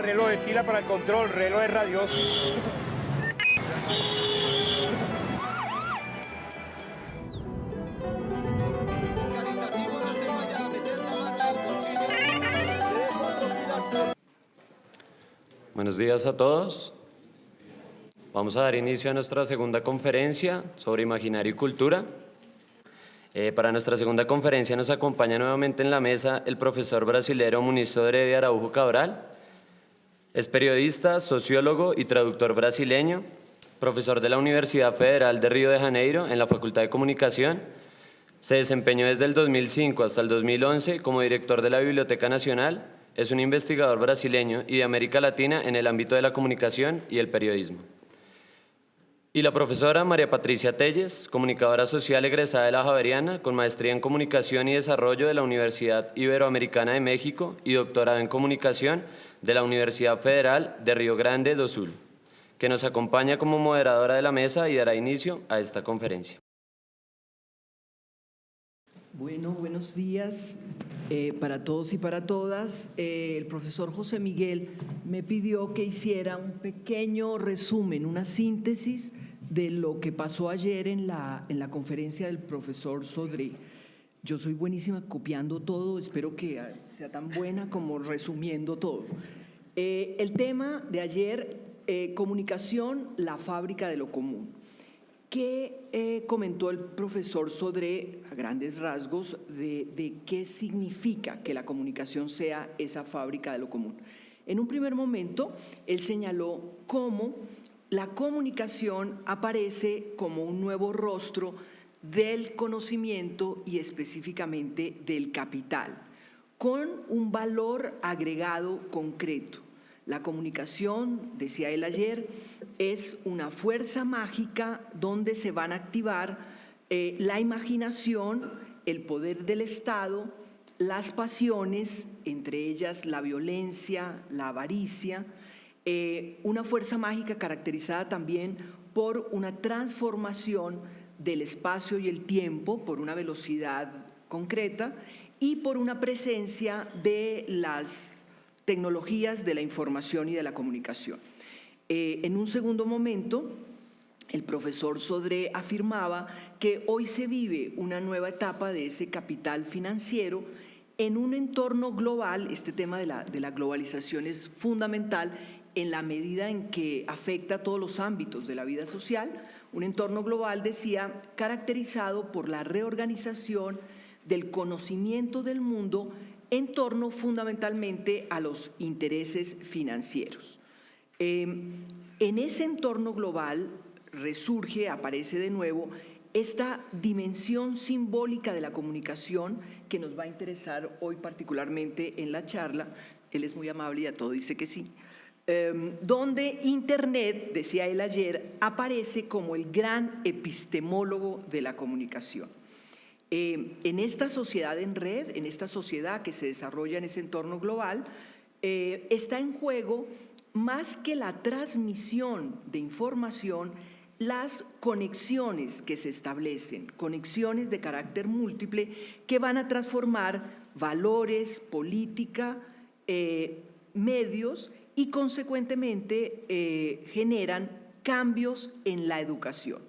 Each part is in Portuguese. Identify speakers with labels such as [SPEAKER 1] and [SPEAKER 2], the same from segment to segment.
[SPEAKER 1] reloj de pila para el control, reloj de radios.
[SPEAKER 2] Buenos días a todos. Vamos a dar inicio a nuestra segunda conferencia sobre imaginario y cultura. Para nuestra segunda conferencia nos acompaña nuevamente en la mesa el profesor brasilero Muniz Sodré de Araújo Cabral. Es periodista, sociólogo y traductor brasileño, profesor de la Universidad Federal de Río de Janeiro en la Facultad de Comunicación. Se desempeñó desde el 2005 hasta el 2011 como director de la Biblioteca Nacional. Es un investigador brasileño y de América Latina en el ámbito de la comunicación y el periodismo. Y la profesora María Patricia Telles, comunicadora social egresada de la Javeriana, con maestría en Comunicación y Desarrollo de la Universidad Iberoamericana de México y doctorado en Comunicación de la Universidad Federal de Río Grande do Sul, que nos acompaña como moderadora de la mesa y dará inicio a esta conferencia.
[SPEAKER 3] Bueno, buenos días para todos y para todas. El profesor José Miguel me pidió que hiciera un pequeño resumen, una síntesis de lo que pasó ayer en la conferencia del profesor Sodré. Yo soy buenísima copiando todo, espero que sea tan buena como resumiendo todo. El tema de ayer, comunicación, la fábrica de lo común. ¿Qué comentó el profesor Sodré a grandes rasgos de qué significa que la comunicación sea esa fábrica de lo común? En un primer momento, él señaló cómo la comunicación aparece como un nuevo rostro del conocimiento y específicamente del capital, con un valor agregado concreto. La comunicación, decía él ayer, es una fuerza mágica donde se van a activar la imaginación, el poder del Estado, las pasiones, entre ellas la violencia, la avaricia, una fuerza mágica caracterizada también por una transformación del espacio y el tiempo, por una velocidad concreta y por una presencia de las tecnologías de la información y de la comunicación. En un segundo momento, el profesor Sodré afirmaba que hoy se vive una nueva etapa de ese capital financiero en un entorno global. Este tema de la globalización es fundamental en la medida en que afecta a todos los ámbitos de la vida social. Un entorno global, decía, caracterizado por la reorganización del conocimiento del mundo en torno fundamentalmente a los intereses financieros. En ese entorno global resurge, aparece de nuevo, esta dimensión simbólica de la comunicación que nos va a interesar hoy particularmente en la charla. Él es muy amable y a todo dice que sí. Donde Internet, decía él ayer, aparece como el gran epistemólogo de la comunicación. En esta sociedad en red, en esta sociedad que se desarrolla en ese entorno global, está en juego, más que la transmisión de información, las conexiones que se establecen, conexiones de carácter múltiple que van a transformar valores, política, medios y consecuentemente generan cambios en la educación.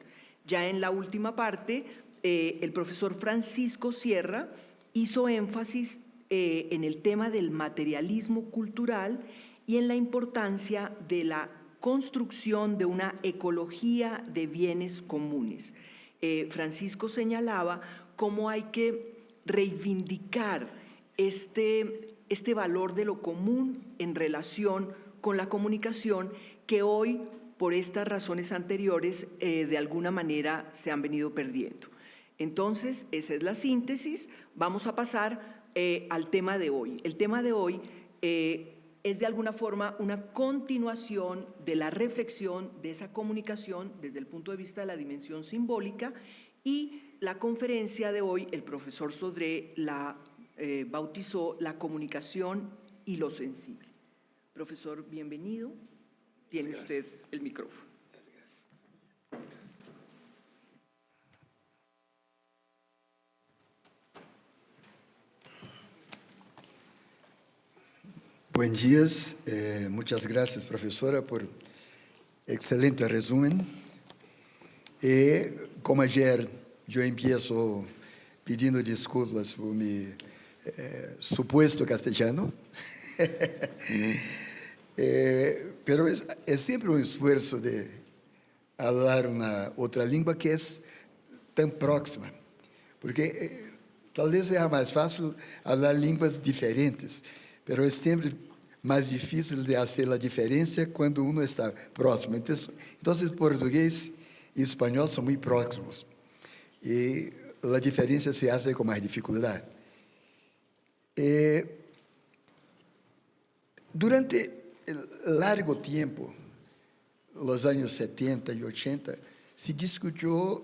[SPEAKER 3] Ya en la última parte, el profesor Francisco Sierra hizo énfasis en el tema del materialismo cultural y en la importancia de la construcción de una ecología de bienes comunes. Francisco señalaba cómo hay que reivindicar este valor de lo común en relación con la comunicación que hoy, por estas razones anteriores, de alguna manera se han venido perdiendo. Entonces, esa es la síntesis. Vamos a pasar al tema de hoy. El tema de hoy es de alguna forma una continuación de la reflexión de esa comunicación desde el punto de vista de la dimensión simbólica, y la conferencia de hoy, el profesor Sodré la bautizó La comunicación y lo sensible. Profesor, bienvenido. Tiene usted el micrófono.
[SPEAKER 4] Buen días. Muchas gracias, profesora, por excelente resumen. Como ayer, yo empiezo pidiendo disculpas por mi supuesto castellano. Pero es siempre un esfuerzo de hablar una otra lengua que es tan próxima, porque tal vez sea más fácil hablar lenguas diferentes, pero es siempre más difícil de hacer la diferencia cuando uno está próximo. Entonces portugués y español son muy próximos y la diferencia se hace con más dificultad. Durante el largo tiempo, los años 70 y 80, se discutió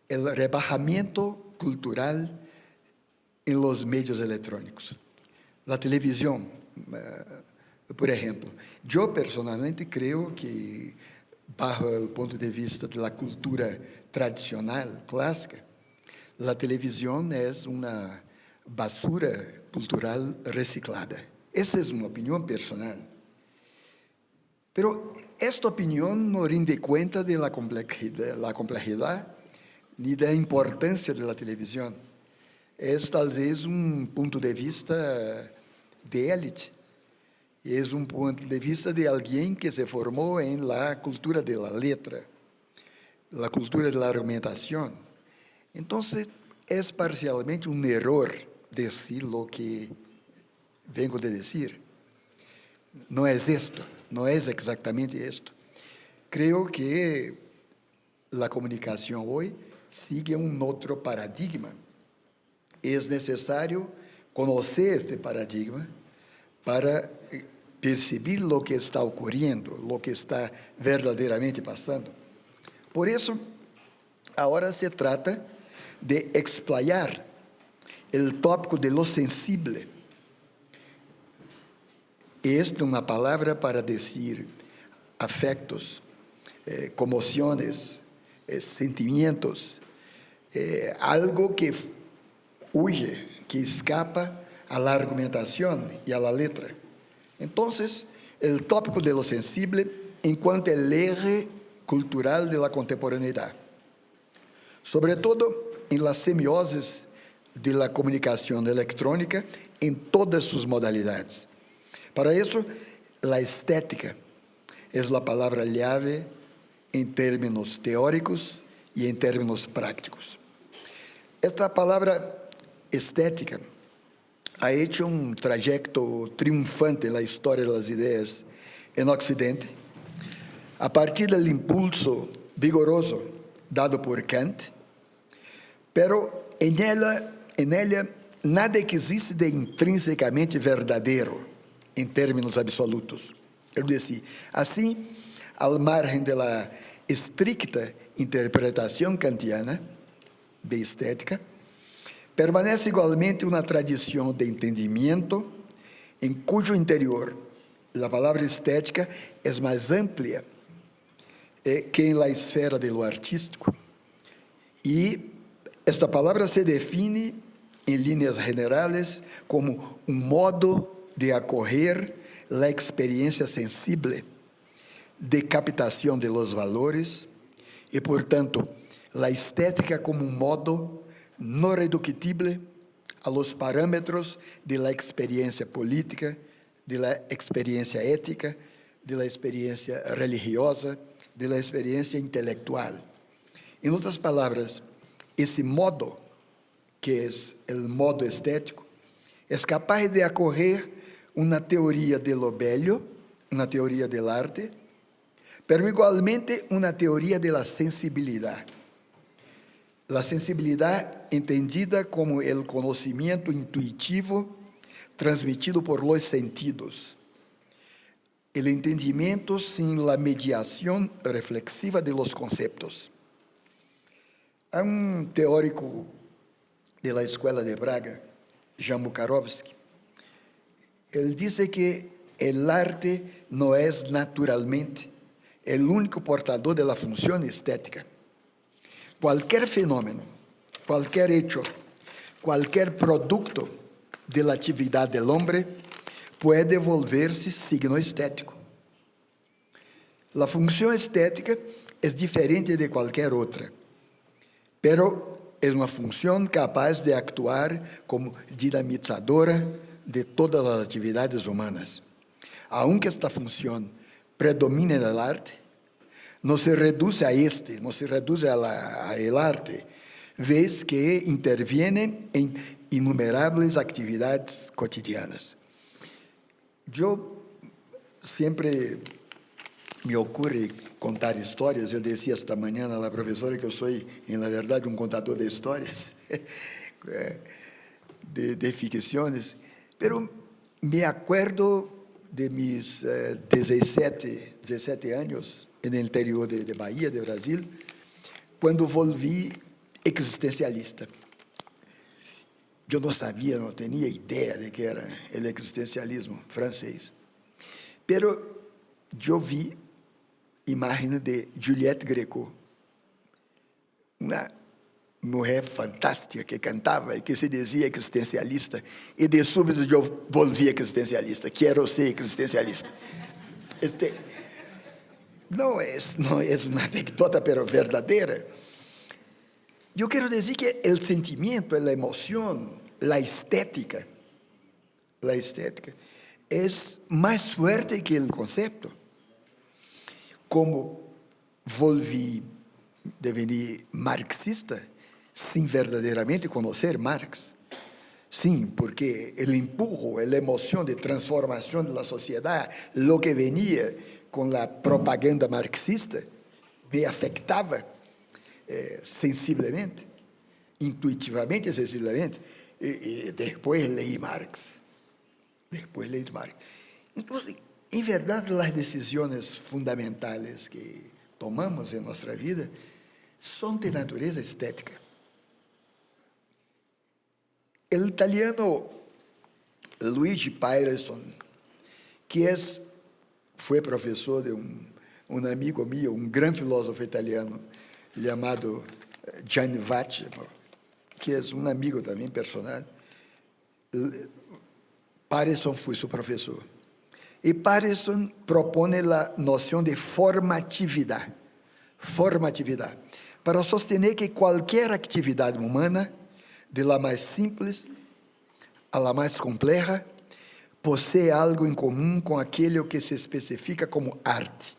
[SPEAKER 4] el rebajamiento cultural en los medios electrónicos. La televisión, por ejemplo. Yo personalmente creo que, bajo el punto de vista de la cultura tradicional, clásica, la televisión es una basura cultural reciclada. Esa es una opinión personal. Pero esta opinión no rinde cuenta de la complejidad ni de la importancia de la televisión. Es tal vez un punto de vista de élite. Es un punto de vista de alguien que se formó en la cultura de la letra, la cultura de la argumentación. Entonces, es parcialmente un error decir lo que vengo de decir. No es esto, no es exactamente esto. Creo que la comunicación hoy sigue un otro paradigma. Es necesario conocer este paradigma para percibir lo que está ocurriendo, lo que está verdaderamente pasando. Por eso, ahora se trata de explayar el tópico de lo sensible. Esta es una palabra para decir afectos, conmociones, sentimientos, algo que huye, que escapa a la argumentación y a la letra. Entonces, el tópico de lo sensible en cuanto al eje cultural de la contemporaneidad, sobre todo en la semiosis de la comunicación electrónica en todas sus modalidades. Para eso, la estética es la palabra llave en términos teóricos y en términos prácticos. Esta palabra estética ha hecho un trayecto triunfante en la historia de las ideas en Occidente, a partir del impulso vigoroso dado por Kant, pero en ella nada existe de intrínsecamente verdadeiro em términos absolutos. Es decir, assim, al margen de la estricta interpretação kantiana de estética, permanece igualmente uma tradição de entendimento em cujo interior a palavra estética é mais ampla que em la esfera de lo artístico. E esta palavra se define em linhas generales como um modo de acorrer la experiencia sensible, de captación de los valores y, por tanto, la estética como un modo no reductible a los parámetros de la experiencia política, de la experiencia ética, de la experiencia religiosa, de la experiencia intelectual. En otras palabras, ese modo, que es el modo estético, es capaz de acorrer una teoría de lo bello, una teoría del arte, pero igualmente una teoría de la sensibilidad. La sensibilidad entendida como el conocimiento intuitivo transmitido por los sentidos. El entendimiento sin la mediación reflexiva de los conceptos. Hay un teórico de la Escuela de Praga, Jan Bucharovsky. Él dice que el arte no es naturalmente el único portador de la función estética. Cualquier fenómeno, cualquier hecho, cualquier producto de la actividad del hombre puede volverse signo estético. La función estética es diferente de cualquier otra, pero es una función capaz de actuar como dinamizadora de todas las actividades humanas. Aunque esta función predomine en el arte, no se reduce a no se reduce a el arte, vez que interviene en innumerables actividades cotidianas. Yo siempre me ocurre contar historias. Eu decía esta mañana a la profesora que eu sou, en la verdad, un contador de historias, de ficciones, pero me acuerdo de mis 17 años en el interior de Bahia, de Brasil, quando volví existencialista. Eu não sabia, não tinha ideia de que era o existencialismo francês. Pero eu vi imagens de Juliette Gréco, uma mulher fantástica que cantava e que se dizia existencialista, e de súbito eu volvi existencialista, quero ser existencialista. Não é uma anedota, pero verdadeira. Eu quero dizer que o sentimento, a emoção, a estética é mais forte que o conceito. Como volvi devenir marxista, sem verdadeiramente conhecer Marx. Sim, porque o empurro, a emoção de transformação da sociedade, o que venia com a propaganda marxista, me afetava sensivelmente, intuitivamente, sensivelmente, e depois leí Marx. Então, em verdade, as decisões fundamentais que tomamos em nossa vida são de natureza estética. O italiano Luigi Peirson, que foi professor de um amigo meu, um grande filósofo italiano, chamado Gianni Vacchi, que é um amigo também personal. Peirson foi seu professor. E Peirson propõe a noção de formatividade, para sostener que qualquer atividade humana, de la mais simples a la mais complexa, possui algo em comum com aquilo que se especifica como arte.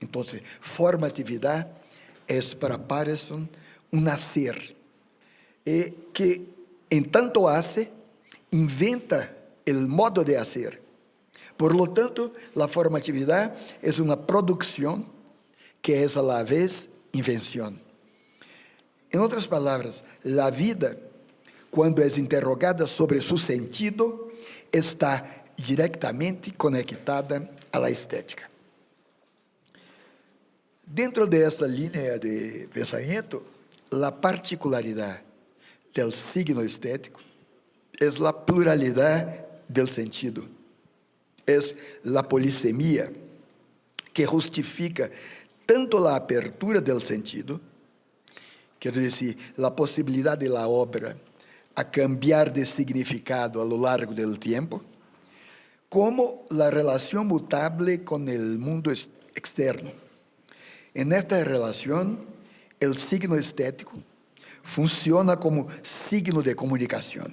[SPEAKER 4] Então, formatividade é para Peirson nascer, e que, em tanto hace, inventa o modo de hacer. Por lo tanto, a formatividade é uma produção que é, a la vez, invenção. Em outras palavras, a vida, quando é interrogada sobre seu sentido, está diretamente conectada à estética. Dentro dessa linha de pensamento, a particularidade do signo estético é a pluralidade do sentido, é a polissemia, que justifica tanto a apertura do sentido, quero dizer, a possibilidade da obra a cambiar de significado a lo largo do tempo, como a relação mutável com o mundo externo. En esta relação, o signo estético funciona como signo de comunicação.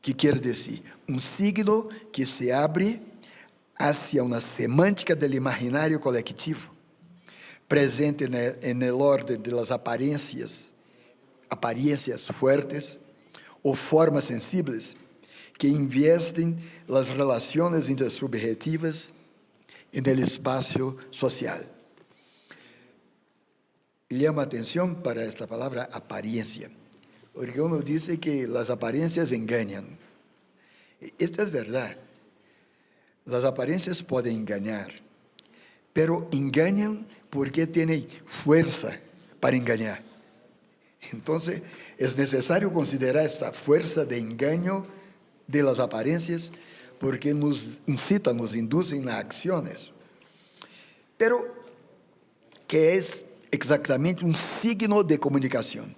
[SPEAKER 4] Que quer dizer? Um signo que se abre hacia uma semântica do imaginário coletivo, presente no ordem das aparências fuertes ou formas sensíveis que investem as relações intersubjetivas no espaço social. Llama a atenção para esta palavra aparência, porque uno diz que as aparências enganam. Esta é verdade. As aparências podem enganar, pero enganam porque têm força para enganar. Então, é necessário considerar esta força de engano de las aparências, porque nos incita, nos induzem a ações. Pero, que é exatamente um signo de comunicação?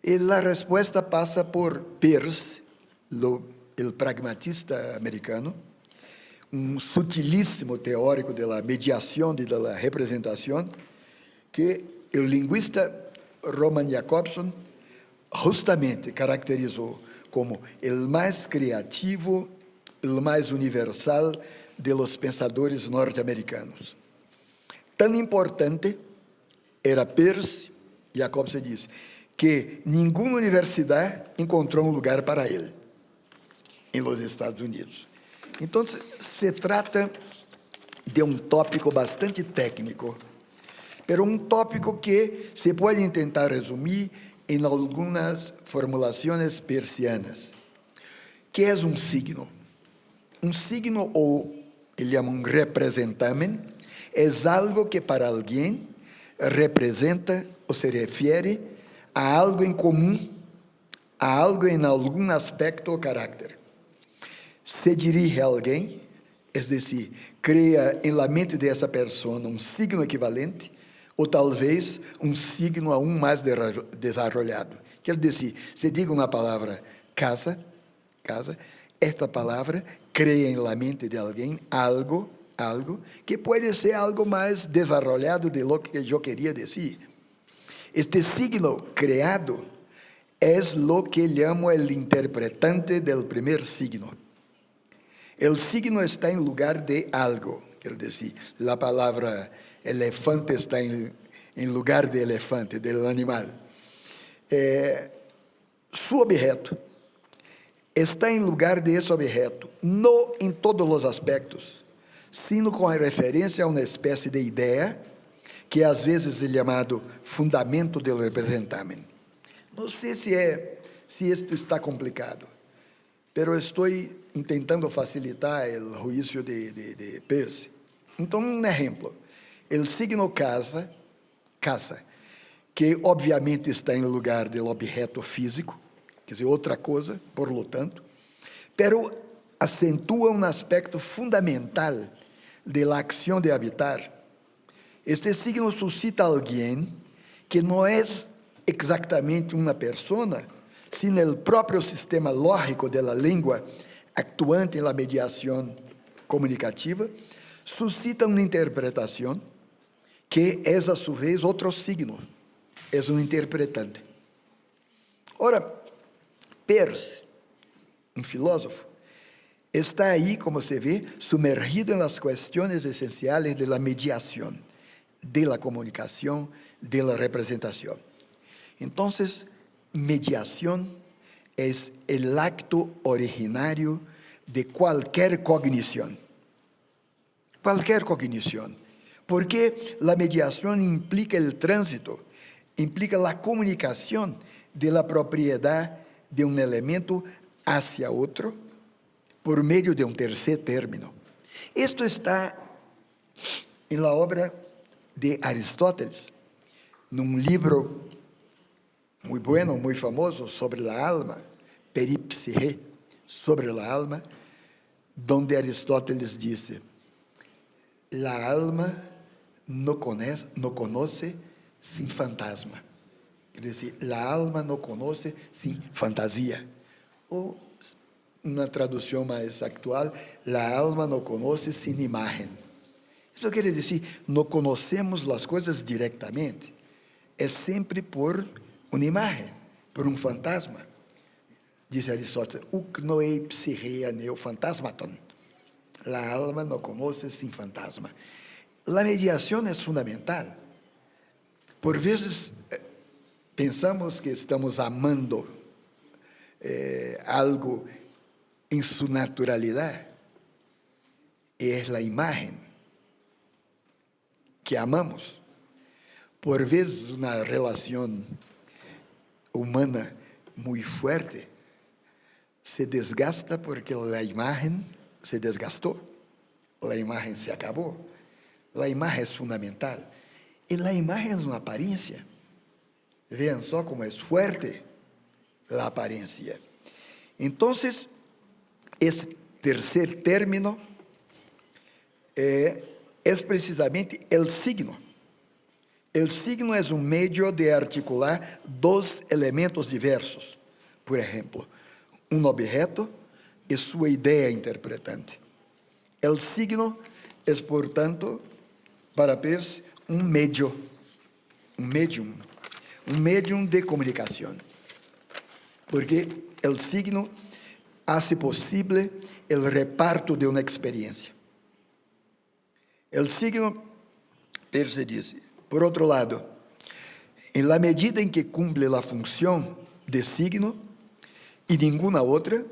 [SPEAKER 4] E a resposta passa por Peirce, o pragmatista americano, um sutilíssimo teórico da mediação e da representação, que o linguista Roman Jakobson justamente caracterizou como o mais criativo, o mais universal de los pensadores norte-americanos. Tão importante era Peirce, Jakobson diz, que nenhuma universidade encontrou um lugar para ele em los Estados Unidos. Então, se trata de um tópico bastante técnico, mas um tópico que se pode tentar resumir em algumas formulações persianas. Que é um signo? Um signo, ou ele chama um representamen, é algo que para alguém representa ou se refere a algo em comum, a algo em algum aspecto ou caráter. Se dirige a alguém, é decir, cria em la mente dessa pessoa um signo equivalente, ou talvez um signo aún mais desarrollado. Quer dizer, se diga uma palavra casa, esta palavra cria em la mente de alguém algo que pode ser algo mais desarrollado de lo que eu queria dizer. Este signo creado é lo que llamo el interpretante del primer signo. El signo está em lugar de algo, quero dizer, a palavra elefante está em lugar de elefante, del animal. Su objeto está em lugar de esse objeto, não em todos os aspectos, sino com referência a uma espécie de ideia, que às vezes é chamado fundamento do representamen. Não sei se isto está complicado, mas estou tentando facilitar o juízo de Peirce. Então, um exemplo, o signo casa, que obviamente está em lugar do objeto físico, quer dizer, outra coisa, por lo tanto, pero acentua um aspecto fundamental da ação de habitar. Este signo suscita alguém que não é exatamente uma pessoa, sino o próprio sistema lógico da língua actuante na mediação comunicativa, suscita uma interpretação que é, a sua vez, outro signo, é um interpretante. Ora, Peirce, um filósofo, está aí, como se vê, sumergido nas questões essenciais da mediação, da comunicação, da representação. Então, mediação é o acto originário de qualquer cognição. Qualquer cognição. Porque a mediação implica o trânsito, implica a comunicação da propriedade de um elemento hacia outro por meio de um terceiro término. Isto está na obra de Aristóteles, num livro muito bueno, muito famoso sobre a alma, Peripsyche, sobre a alma, donde Aristóteles disse: la alma no conoce sin fantasma. Quer dizer, la alma no conoce sin fantasia. Ou, uma tradução mais atual, la alma no conoce sin imagen. Isso quer dizer, não conhecemos as coisas diretamente. É sempre por uma imagem, por um fantasma. Diz Aristóteles, uk noei psicheia neo fantasmaton. La alma no conoce sin fantasma. A mediação é fundamental. Por vezes, pensamos que estamos amando algo em sua naturalidade. É a imagem que amamos. Por vezes, uma relação humana muito forte se desgasta porque a imagem se desgastou, a imagem se acabou. A imagem é fundamental. E a imagem é uma aparência. Vejam só como é forte a aparência. Então, esse terceiro término é precisamente o signo. El signo es un medio de articular dos elementos diversos. Por ejemplo, un objeto y su idea interpretante. El signo es, por tanto, para Peirce, un medium de comunicación. Porque el signo hace posible el reparto de una experiencia. El signo, Peirce dice, por otro lado, en la medida en que cumple la función de signo y ninguna otra,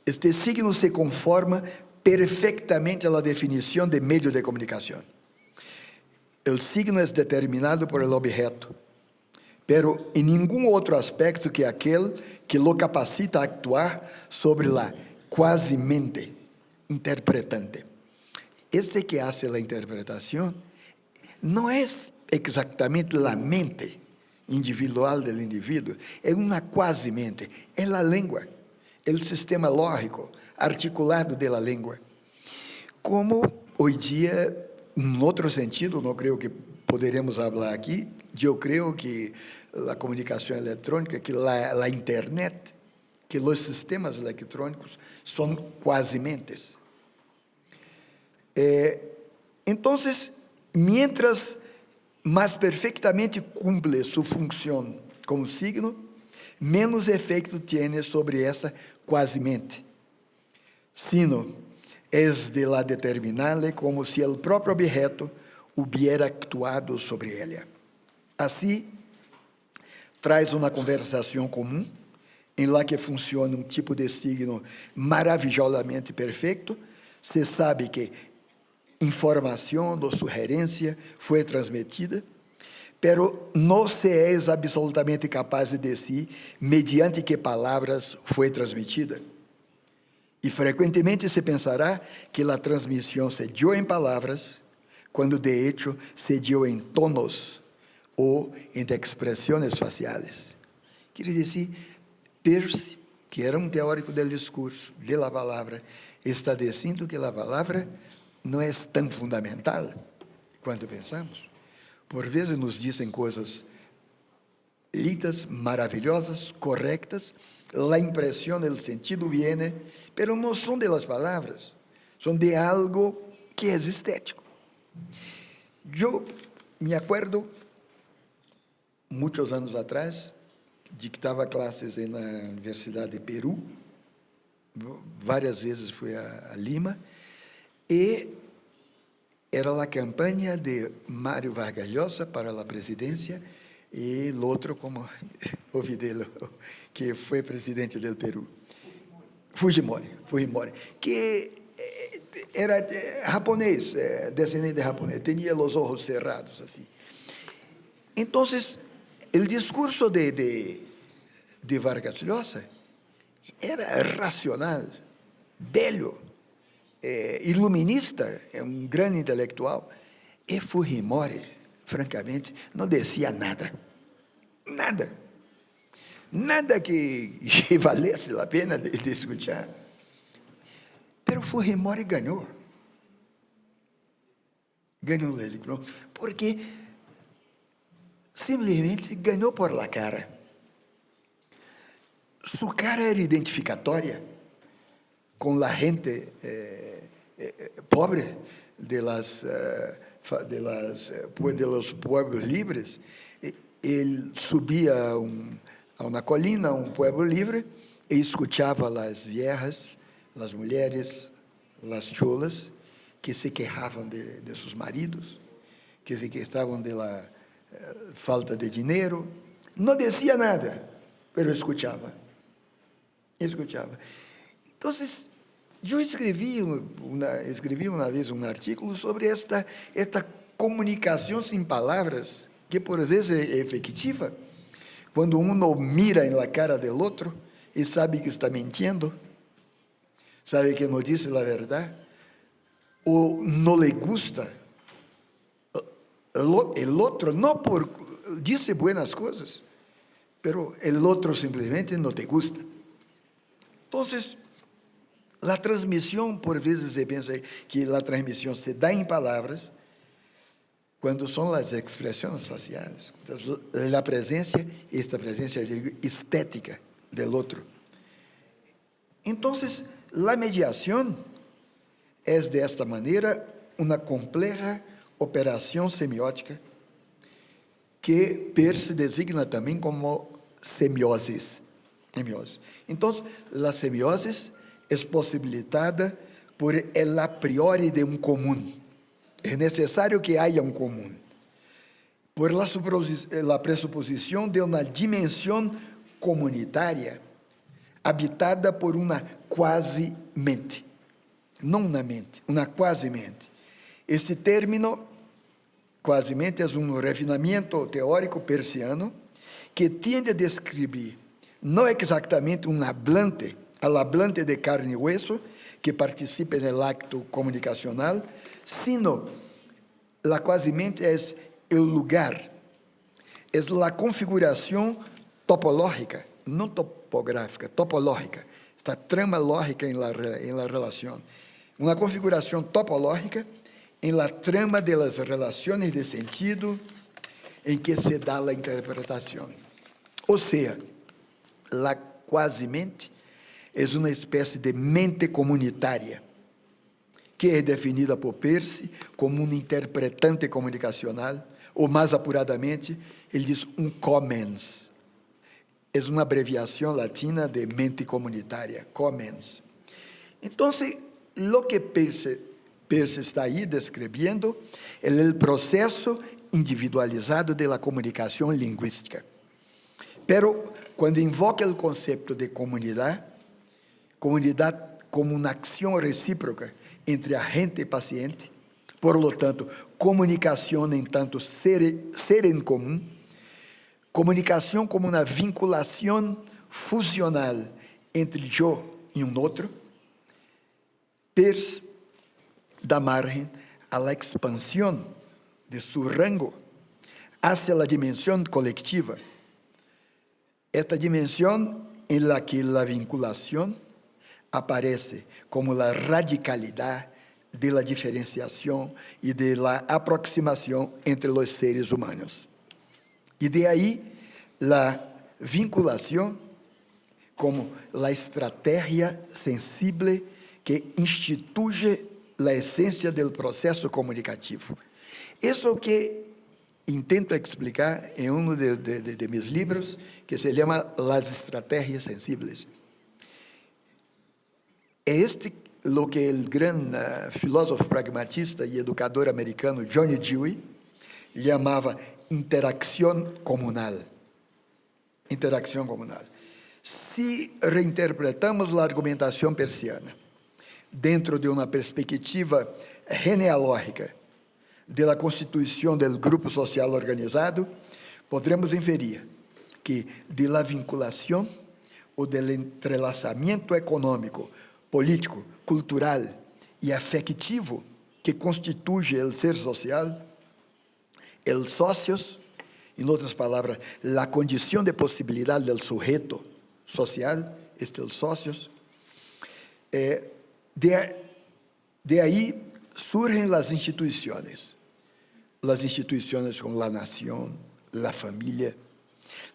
[SPEAKER 4] este signo se conforma perfectamente a la definición de medio de comunicación. El signo es determinado por el objeto, pero en ningún otro aspecto que aquel que lo capacita a actuar sobre la quasi mente interpretante. Este que hace la interpretación no es exactamente la mente individual del individuo, es una quasi mente, es la lengua, el sistema lógico articulado de la lengua. Como hoy día, en otro sentido, no creo que poderemos hablar aquí, yo creo que la comunicación electrónica, que la internet, que los sistemas electrónicos son quasi mentes. Entonces, mientras más perfectamente cumple su función como signo, menos efecto tiene sobre esa quasi mente, sino es de la determinarle como si el propio objeto hubiera actuado sobre ella. Así, traz uma conversação comum, em la que funciona um tipo de signo maravillosamente perfeito, se sabe que informação ou sugerência foi transmitida, pero não se é absolutamente capaz de dizer mediante que palavras foi transmitida. E frequentemente se pensará que a transmissão se dio em palavras, quando de hecho se dio em tonos ou em expressões faciais. Quer dizer, Peirce, que era um teórico do discurso, de la palavra, está dizendo que a palavra não é tão fundamental quanto pensamos. Por vezes nos dizem coisas lindas, maravilhosas, corretas, a impressão, o sentido viene, pero não são de las palavras, são de algo que é estético. Eu me acuerdo, muitos anos atrás, dictava classes na Universidade de Peru, várias vezes fui a Lima, e era a campanha de Mário Vargas Llosa para a presidência, e o outro, como ouvi dele, que foi presidente do Peru, Fujimori, que era japonês, descendente de japonês, tinha os olhos cerrados, assim. Então, o discurso de Vargas Llosa era racional, bello, iluminista, um grande intelectual, e Fujimori, francamente, não dizia nada, nada que valesse a pena de escutar. Pero Fujimori ganhou a eleição, porque simplesmente ganhou por la cara. Su cara era identificatória com a gente pobre de los pueblos libres. Ele subia a uma colina, um pueblo livre, e escutava as viejas, as mulheres, as cholas, que se quejavam de seus maridos, que se queixavam de la falta de dinheiro. Não dizia nada, mas escutava. Então, eu escrevi uma vez um artigo sobre esta comunicação sem palavras, que por vezes é efetiva, quando uno mira na cara do outro e sabe que está mentindo, sabe que não disse a verdade, ou não le gusta, o outro não diz buenas coisas, pero o outro simplesmente não te gusta. Então, a transmissão, por vezes se pensa que a transmissão se dá em palavras, cuando son las expresiones faciales, entonces, la presencia, esta presencia estética del otro. Entonces, la mediación es de esta manera una compleja operación semiótica que Peirce designa también como semiosis. Entonces, la semiosis es posibilitada por el a priori de un común. Es necesario que haya un común. Por la presuposición de una dimensión comunitaria habitada por una quasi-mente. No una mente, una quasi-mente. Este término, quasi-mente, es un refinamiento teórico peirciano que tiende a describir no exactamente un hablante, al hablante de carne y hueso que participa en el acto comunicacional, sino la quasi-mente es el lugar, es la configuración topológica, no topográfica, topológica, esta trama lógica en la relación, una configuración topológica en la trama de las relaciones de sentido en que se da la interpretación. O sea, la quasi-mente es una especie de mente comunitaria, que es definida por Peirce como un interpretante comunicacional, o más apuradamente, él dice un comens. Es una abreviación latina de mente comunitaria, comens. Entonces, lo que Peirce está ahí describiendo es el proceso individualizado de la comunicación lingüística. Pero cuando invoca el concepto de comunidad como una acción recíproca entre agente y paciente, por lo tanto, comunicación en tanto ser en común, comunicación como una vinculación fusional entre yo y un otro, Peirce da margen a la expansión de su rango hacia la dimensión colectiva. Esta dimensión en la que la vinculación aparece como la radicalidad de la diferenciación y de la aproximación entre los seres humanos. Y de ahí la vinculación como la estrategia sensible que instituye la esencia del proceso comunicativo. Eso que intento explicar en uno de mis libros, que se llama Las Estrategias Sensibles. Es lo que el gran filósofo pragmatista y educador americano Johnny Dewey llamaba interacción comunal. Interacción comunal. Si reinterpretamos la argumentación peirciana dentro de una perspectiva genealógica de la constitución del grupo social organizado, podremos inferir que de la vinculación o del entrelazamiento económico, político, cultural y afectivo que constituye el ser social, el socios, en otras palabras, la condición de posibilidad del sujeto social, el socios, de ahí surgen las instituciones como la nación, la familia,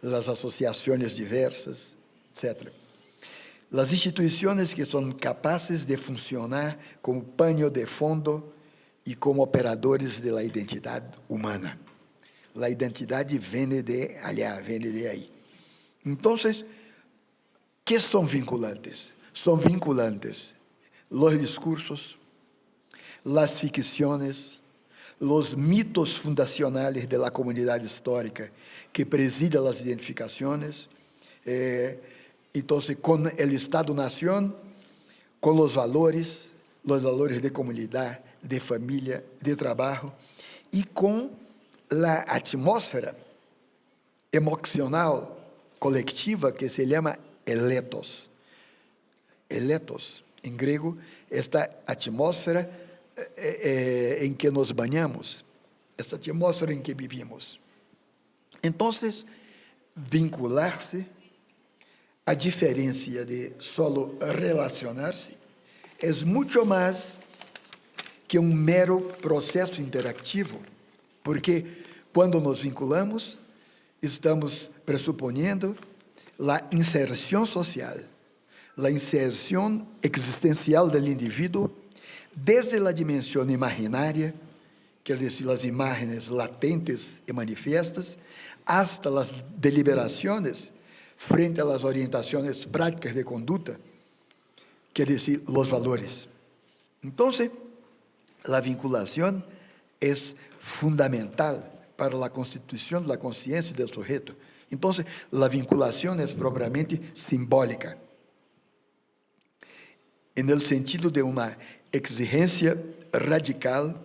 [SPEAKER 4] las asociaciones diversas, etc. Las instituciones que son capaces de funcionar como paño de fondo y como operadores de la identidad humana. La identidad viene de allá, viene de ahí. Entonces, ¿qué son vinculantes? Son vinculantes los discursos, las ficciones, los mitos fundacionales de la comunidad histórica que presiden las identificaciones, entonces con el Estado-Nación, con los valores de comunidad, de familia, de trabajo, y con la atmósfera emocional colectiva que se llama eletos. Eletos, en griego, esta atmósfera en que nos bañamos, esta atmósfera en que vivimos. Entonces, vincularse, a diferencia de solo relacionarse, es mucho más que un mero proceso interactivo Porque quando nos vinculamos, estamos pressuponiendo a inserção social, a inserção existencial do indivíduo desde a dimensão imaginária, quer dizer, as imagens latentes e manifiestas, hasta as deliberações frente às orientações práticas de conduta, quer dizer, os valores. Então, a vinculação é fundamental para a constituição da consciência do sujeito. Então, a vinculação é propriamente simbólica, no sentido de uma exigência radical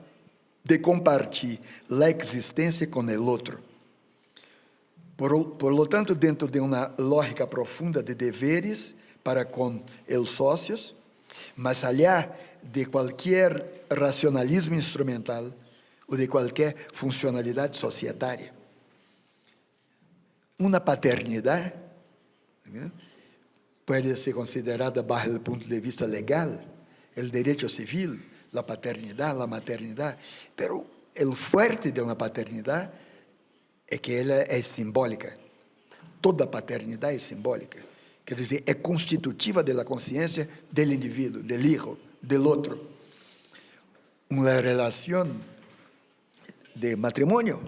[SPEAKER 4] de compartir a existência com o outro. Por lo tanto, dentro de uma lógica profunda de deveres para com os sócios, mais allá de qualquer racionalismo instrumental ou de qualquer funcionalidade societária. Uma paternidade, né, pode ser considerada, desde o ponto de vista legal, o direito civil, a paternidade, a maternidade, pero o forte de uma paternidade é que ela é simbólica. Toda paternidade é simbólica. Quer dizer, é constitutiva da consciência do indivíduo, do hijo, do outro. Uma relação de matrimônio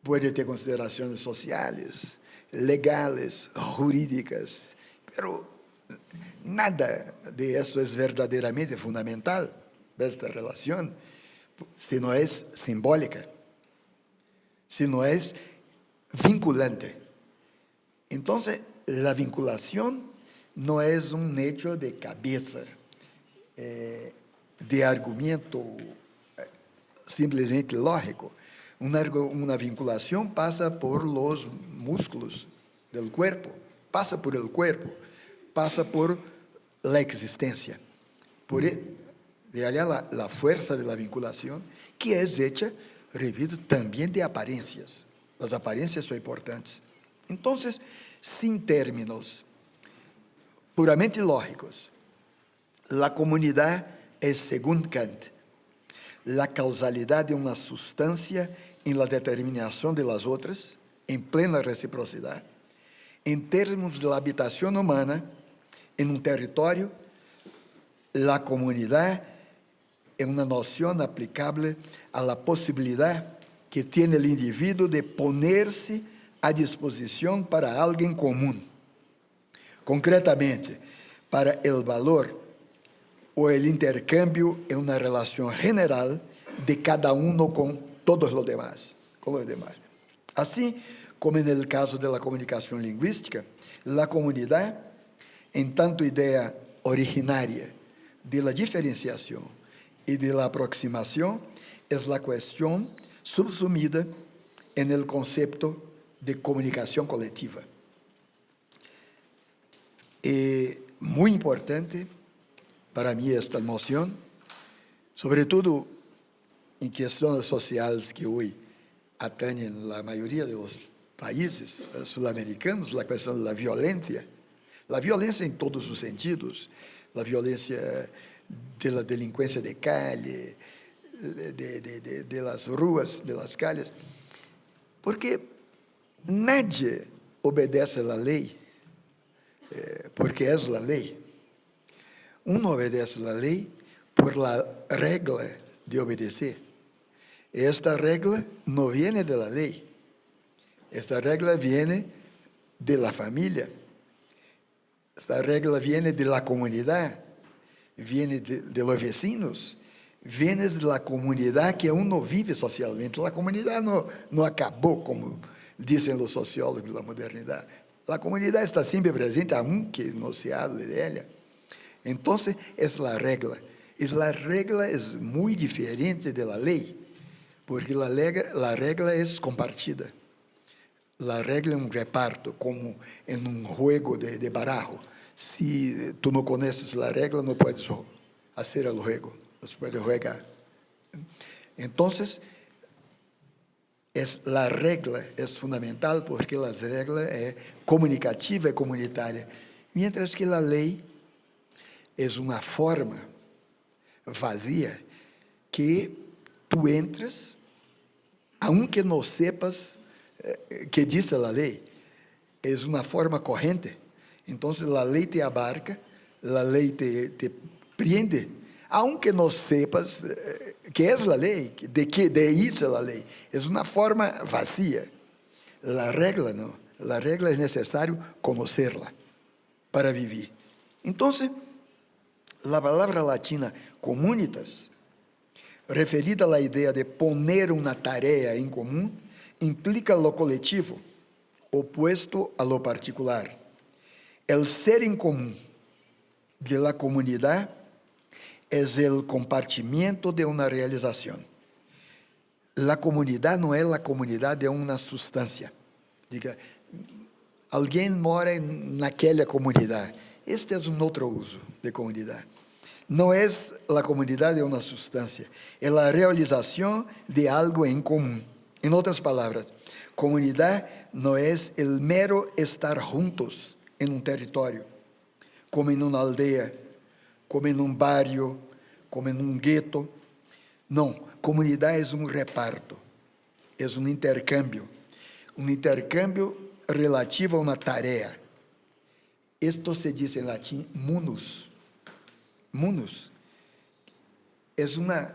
[SPEAKER 4] pode ter considerações sociais, legais, jurídicas, pero nada de isso é verdadeiramente fundamental desta relação, se não é simbólica, se não é vinculante. Então, a vinculação não é um hecho de cabeça, de argumento simplesmente lógico. Uma vinculação passa por los músculos do corpo, passa por el cuerpo, passa por la existência. Por de allá la fuerza de la vinculación, que é hecha, repito, também de aparências. As aparências são importantes. Então, sem términos puramente lógicos, a comunidade é, segundo Kant, a causalidade de uma substância em la determinação de las outras, em plena reciprocidade, em termos da habitação humana, em um território, a comunidade é uma noção aplicável à possibilidade que tem o indivíduo de poner-se à disposição para alguém comum. Concretamente, para o valor ou o intercâmbio em uma relação general de cada um com todos os demais. Assim como no caso da comunicação linguística, a comunidade, em tanto ideia originária de la diferenciação e de la aproximação, é a questão subsumida no conceito de comunicação coletiva. É muito importante para mim esta noção, sobretudo em questões sociais que hoje atendem a maioria dos países sul-americanos, a questão da violência em todos os sentidos, a violência da delinquência de calle, de las ruas, de las calles, porque nadie obedece a lei, porque é a lei. Uno obedece a lei por la regla de obedecer. Esta regla não viene de la lei. Esta regla viene de la familia. Esta regla viene de la comunidad, viene de los vecinos, viene de la comunidad que uno vive socialmente. La comunidad no acabó, como dicen los sociólogos de la modernidad. La comunidad está siempre presente, aunque no se hable de ella. Entonces, es la regla. Y la regla es muy diferente de la ley, porque la regla es compartida. La regla es un reparto, como en un juego de barajo. Si tú no conoces la regla, no puedes hacer el juego, no puedes jugar. Entonces, la regla es fundamental porque la regla es comunicativa y comunitaria, mientras que la ley es una forma vazia que tú entras aunque no sepas qué dice la ley, es una forma corriente. Entonces la ley te abarca, la ley te prende, aunque no sepas qué es la ley, de qué dice la ley. Es una forma vacía. La regla no, la regla es necesario conocerla para vivir. Entonces, la palabra latina comunitas, referida a la idea de poner una tarea en común, implica lo colectivo, opuesto a lo particular. El ser en común de la comunidad es el compartimiento de una realización. La comunidad no es la comunidad de una sustancia. Diga, alguien mora en aquella comunidad. Este es un otro uso de comunidad. No es la comunidad de una sustancia, es la realización de algo en común. En otras palabras, comunidad no es el mero estar juntos en un territorio, como en una aldea, como en un barrio, como en un gueto. No, comunidad es un reparto, es un intercambio relativo a una tarea. Esto se dice en latín munus. Munus es una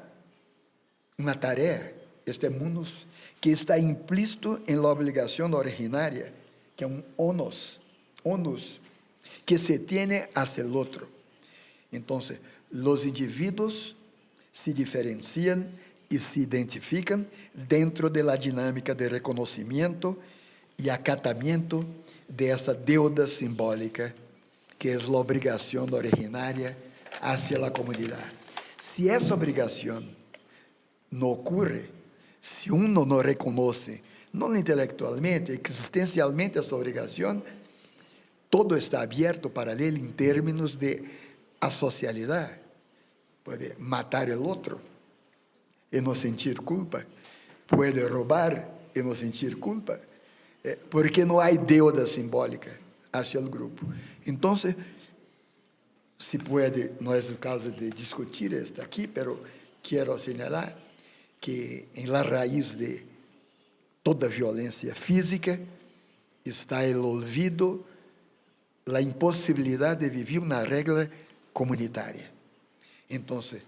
[SPEAKER 4] tarea, este munus, que está implícito en la obligación originaria, que es un onus, que se tiene hacia el otro. Entonces, los individuos se diferencian y se identifican dentro de la dinámica de reconocimiento y acatamiento de esa deuda simbólica, que es la obligación originaria hacia la comunidad. Si esa obligación no ocurre, si uno no reconoce, no intelectualmente, existencialmente esa obligación, todo está abierto para él en términos de asocialidad. Puede matar el otro y no sentir culpa, puede robar y no sentir culpa, porque no hay deuda simbólica hacia el grupo. Entonces, se puede, no es el caso de discutir esto aquí, pero quiero señalar que en la raíz de toda violencia física está el olvido, la imposibilidad de vivir una regla comunitaria. Entonces,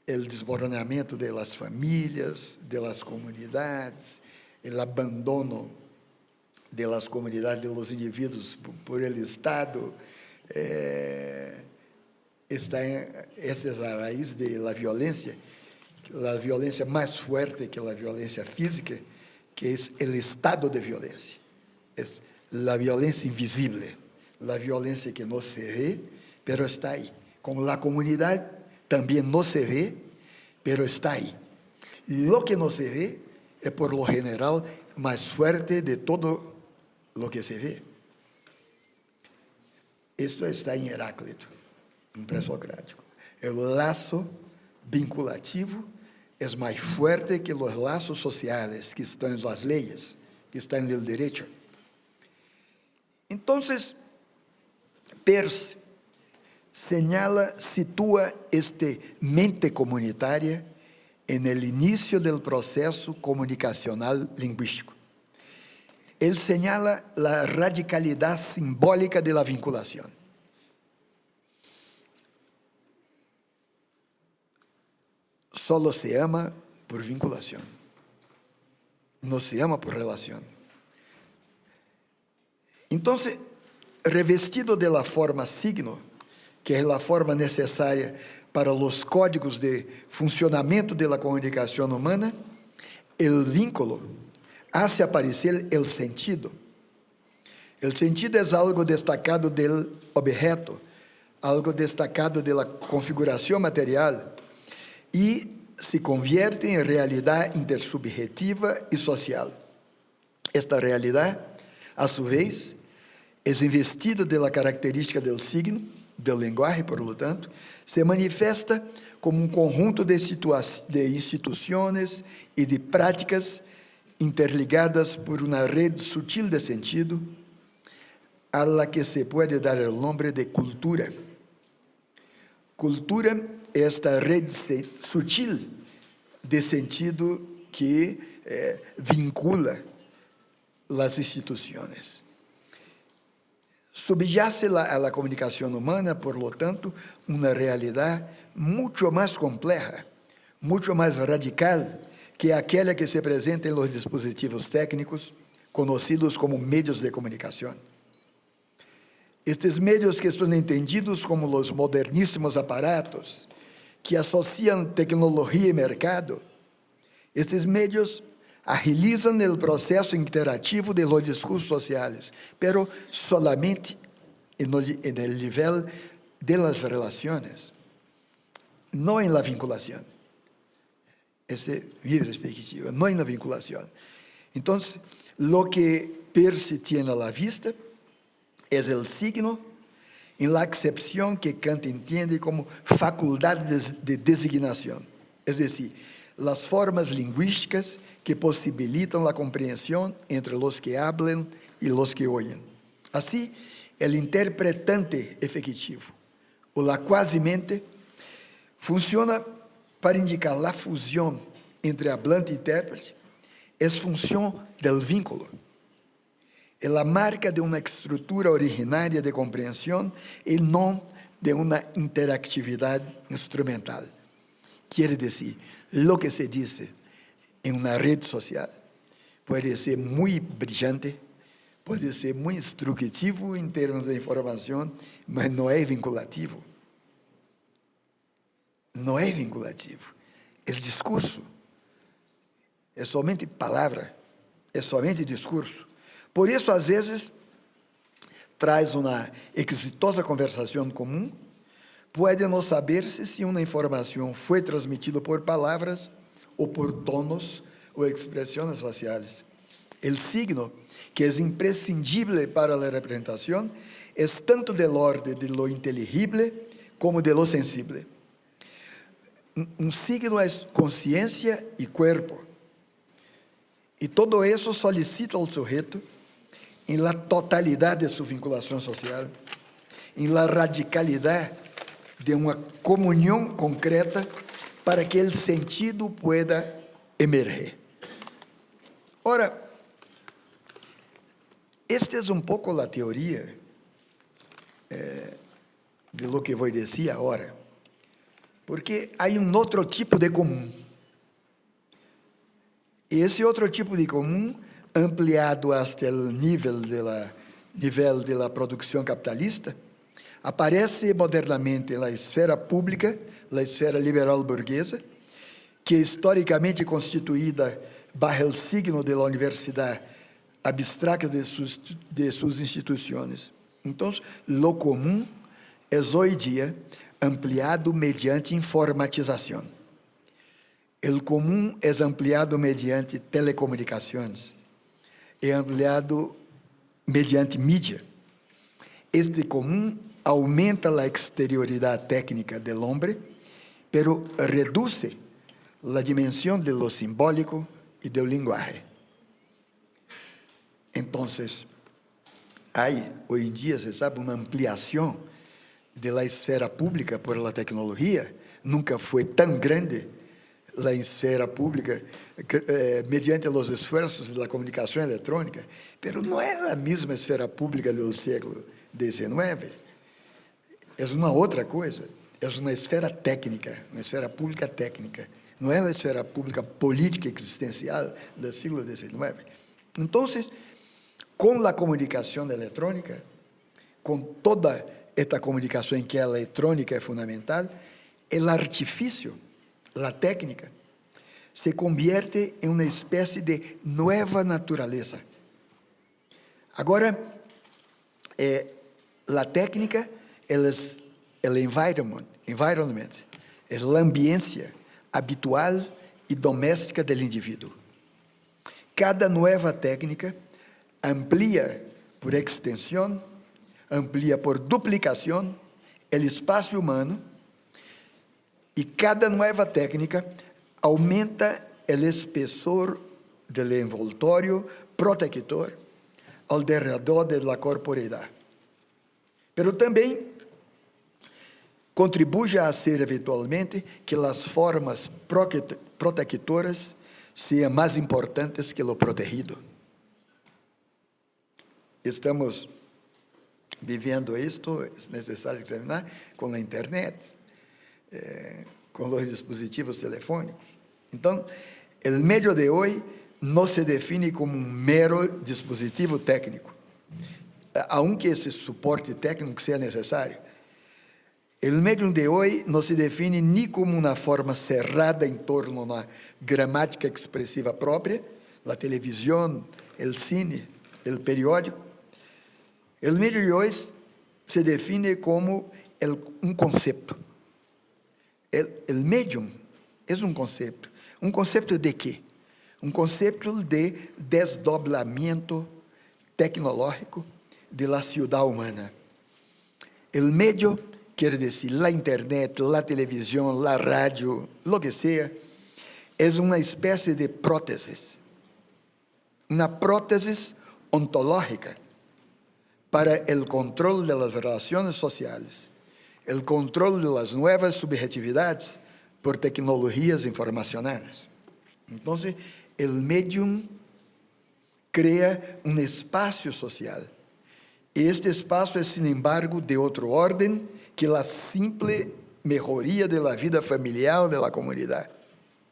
[SPEAKER 4] el desmoronamiento de las familias, de las comunidades, el abandono de las comunidades, de los individuos por el Estado, esta es la raíz de la violencia más fuerte que la violencia física, que es el estado de violencia. Es la violencia invisible, la violencia que no se ve, pero está ahí. Como la comunidad también no se ve, pero está ahí. Lo que no se ve es por lo general más fuerte de todo lo que se ve. Esto está en Heráclito, en presocrático. El lazo vinculativo es más fuerte que los lazos sociales que están en las leyes, que están en el derecho. Entonces, Peirce señala, sitúa mente comunitaria en el inicio del proceso comunicacional lingüístico. Él señala la radicalidad simbólica de la vinculación. Solo se ama por vinculación, no se ama por relación. Entonces, revestido de la forma signo, que es la forma necesaria para los códigos de funcionamiento de la comunicación humana, el vínculo hace aparecer el sentido. El sentido es algo destacado del objeto, algo destacado de la configuración material, y se convierte en realidad intersubjetiva y social. Esta realidad, a su vez, es investida de la característica del signo, del lenguaje, por lo tanto, se manifiesta como un conjunto de instituciones y de prácticas interligadas por una red sutil de sentido, a la que se puede dar el nombre de cultura. Cultura es esta red sutil de sentido que vincula as instituições. Subyace a la comunicação humana, por lo tanto, uma realidade muito mais complexa, muito mais radical que aquela que se apresenta em los dispositivos técnicos, conhecidos como meios de comunicação. Estes meios que são entendidos como os moderníssimos aparatos que associam tecnologia e mercado, estes meios agilizam o processo interativo de los discursos sociais, pero solamente no nível de las relações, não em la vinculação. Esta é minha perspectiva, não em la vinculação. Então, lo que Peirce tiene a la vista es el signo en la acepción que Kant entiende como facultad de designación, es decir, las formas lingüísticas que posibilitan la comprensión entre los que hablan y los que oyen. Así, el interpretante efectivo, o la quasi-mente, funciona para indicar la fusión entre hablante e intérprete, es función del vínculo. É a marca de uma estrutura originária de compreensão e não de uma interatividade instrumental. Quer dizer, o que se diz em uma rede social pode ser muito brilhante, pode ser muito instrutivo em termos de informação, mas não é vinculativo. Não é vinculativo. É discurso. É somente palavra. É somente discurso. Por isso, às vezes, traz uma exitosa conversação comum, pode não saber-se se uma informação foi transmitida por palavras ou por tonos ou expressões faciais. O signo, que é imprescindível para a representação, é tanto del orden de lo inteligible como de lo sensible. Um signo é consciência e corpo. E todo isso solicita ao sujeito em la totalidade de sua vinculação social, em la radicalidade de uma comunhão concreta para que o sentido pueda emerger. Ora, esta é pouco a teoria de lo que vou dizer agora, porque há outro tipo de comum. E esse outro tipo de comum, ampliado hasta o nível de la produção capitalista, aparece modernamente na esfera pública, na esfera liberal burguesa, que é historicamente constituída bajo o signo da universidade abstrata de suas instituições. Então, lo comum é hoje dia ampliado mediante informatização. O comum é ampliado mediante telecomunicações. É ampliado mediante mídia. Este comum aumenta a exterioridade técnica do homem, pero reduz a dimensão de lo simbólico e do linguagem. Então, há, hoje em dia, se sabe, uma ampliação da esfera pública por la tecnologia, nunca foi tão grande na esfera pública, mediante os esforços da comunicação eletrônica, mas não é a mesma esfera pública do século XIX. É uma outra coisa, é uma esfera técnica, uma esfera pública técnica, não é uma esfera pública política existencial do século XIX. Então, com a comunicação eletrônica, com toda esta comunicação em que a eletrônica é fundamental, o artifício, a técnica, se convierte em uma espécie de nova natureza. Agora, a técnica é o environment, é a ambiência habitual e doméstica do indivíduo. Cada nova técnica amplia por extensão, amplia por duplicação o espaço humano, e cada nova técnica aumenta o espessor do envoltório protector ao redor da corporeidade. Pero também contribui a ser eventualmente que as formas protectoras sean más importantes que lo protegido. Estamos viviendo esto, es necesario examinar con la internet, con los dispositivos telefónicos. Entonces, el medio de hoy no se define como un mero dispositivo técnico, aunque ese soporte técnico sea necesario. El medio de hoy no se define ni como una forma cerrada en torno a una gramática expresiva propia, la televisión, el cine, el periódico. El medio de hoy se define como un concepto. El medium es un concepto. ¿Un concepto de qué? Un concepto de desdoblamiento tecnológico de la ciudad humana. El medio quiere decir la internet, la televisión, la radio, lo que sea, es una especie de prótesis. Una prótesis ontológica para el control de las relaciones sociales, el control de las nuevas subjetividades por tecnologías informacionales. Entonces, el medium crea un espacio social. Y este espacio es, sin embargo, de otro orden que la simple mejoría de la vida familiar de la comunidad.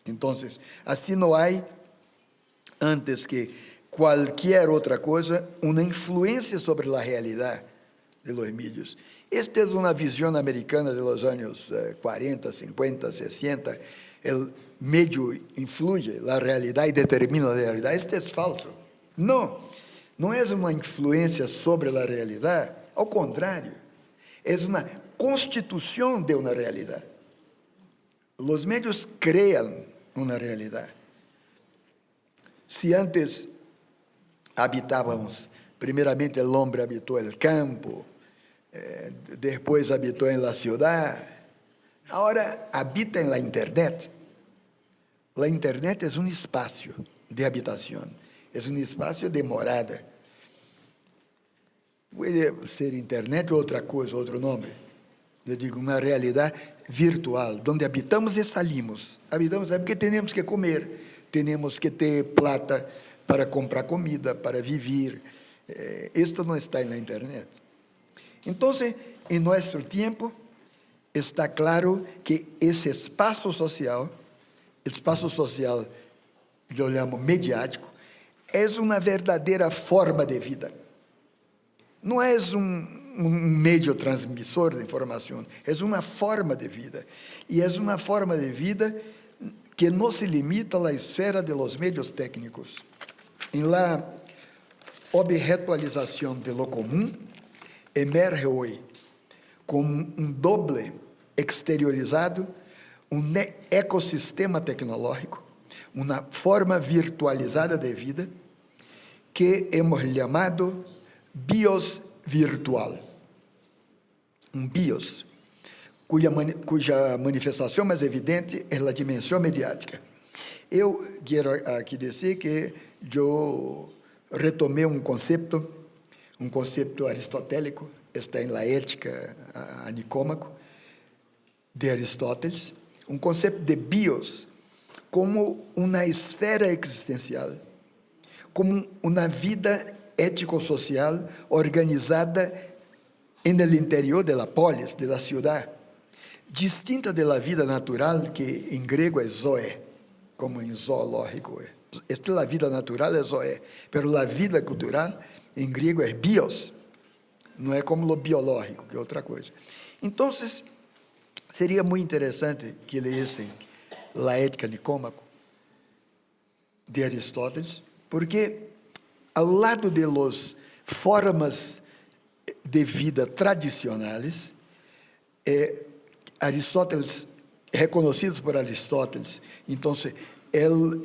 [SPEAKER 4] Entonces, así no hay, antes que cualquier otra cosa, una influencia sobre la realidad de los medios. Esta es una visión americana de los años 40, 50, 60. El medio influye la realidad y determina la realidad. Esto es falso. No, no es una influencia sobre la realidad. Al contrario, es una constitución de una realidad. Los medios crean una realidad. Si antes habitábamos, primeramente el hombre habitó el campo, después habitó en la ciudad, ahora habita en la internet. La internet es un espacio de habitación, es un espacio de morada. Puede ser internet o otra cosa, otro nombre. Yo digo, una realidad virtual, donde habitamos y salimos. Habitamos porque tenemos que comer, tenemos que ter plata para comprar comida, para vivir. Esto no está en la internet. Entonces, en nuestro tiempo, está claro que ese espacio social, yo llamo mediático, es una verdadera forma de vida. No es un medio transmisor de información, es una forma de vida. Y es una forma de vida que no se limita a la esfera de los medios técnicos. En la objetualización de lo común, emerge hoy como un doble exteriorizado, un ecosistema tecnológico, una forma virtualizada de vida que hemos llamado bios virtual. Un bios, cuya manifestação mais evidente é a dimensão mediática. Eu quero aqui dizer que eu retomei um conceito aristotélico, está em La Ética a Nicômaco, de Aristóteles, um conceito de bios como uma esfera existencial, como uma vida ético-social organizada en el interior de la polis, de la ciudad, distinta de la vida natural, que en griego es zoe, como en zoológico. Esta es la vida natural, es zoe, pero la vida cultural en griego es bios, no es como lo biológico, que es otra cosa. Entonces, sería muy interesante que leesen La Ética Nicômaco de Aristóteles, porque ao lado de las formas de vida tradicionales, Aristóteles, reconocidos por Aristóteles, entonces, el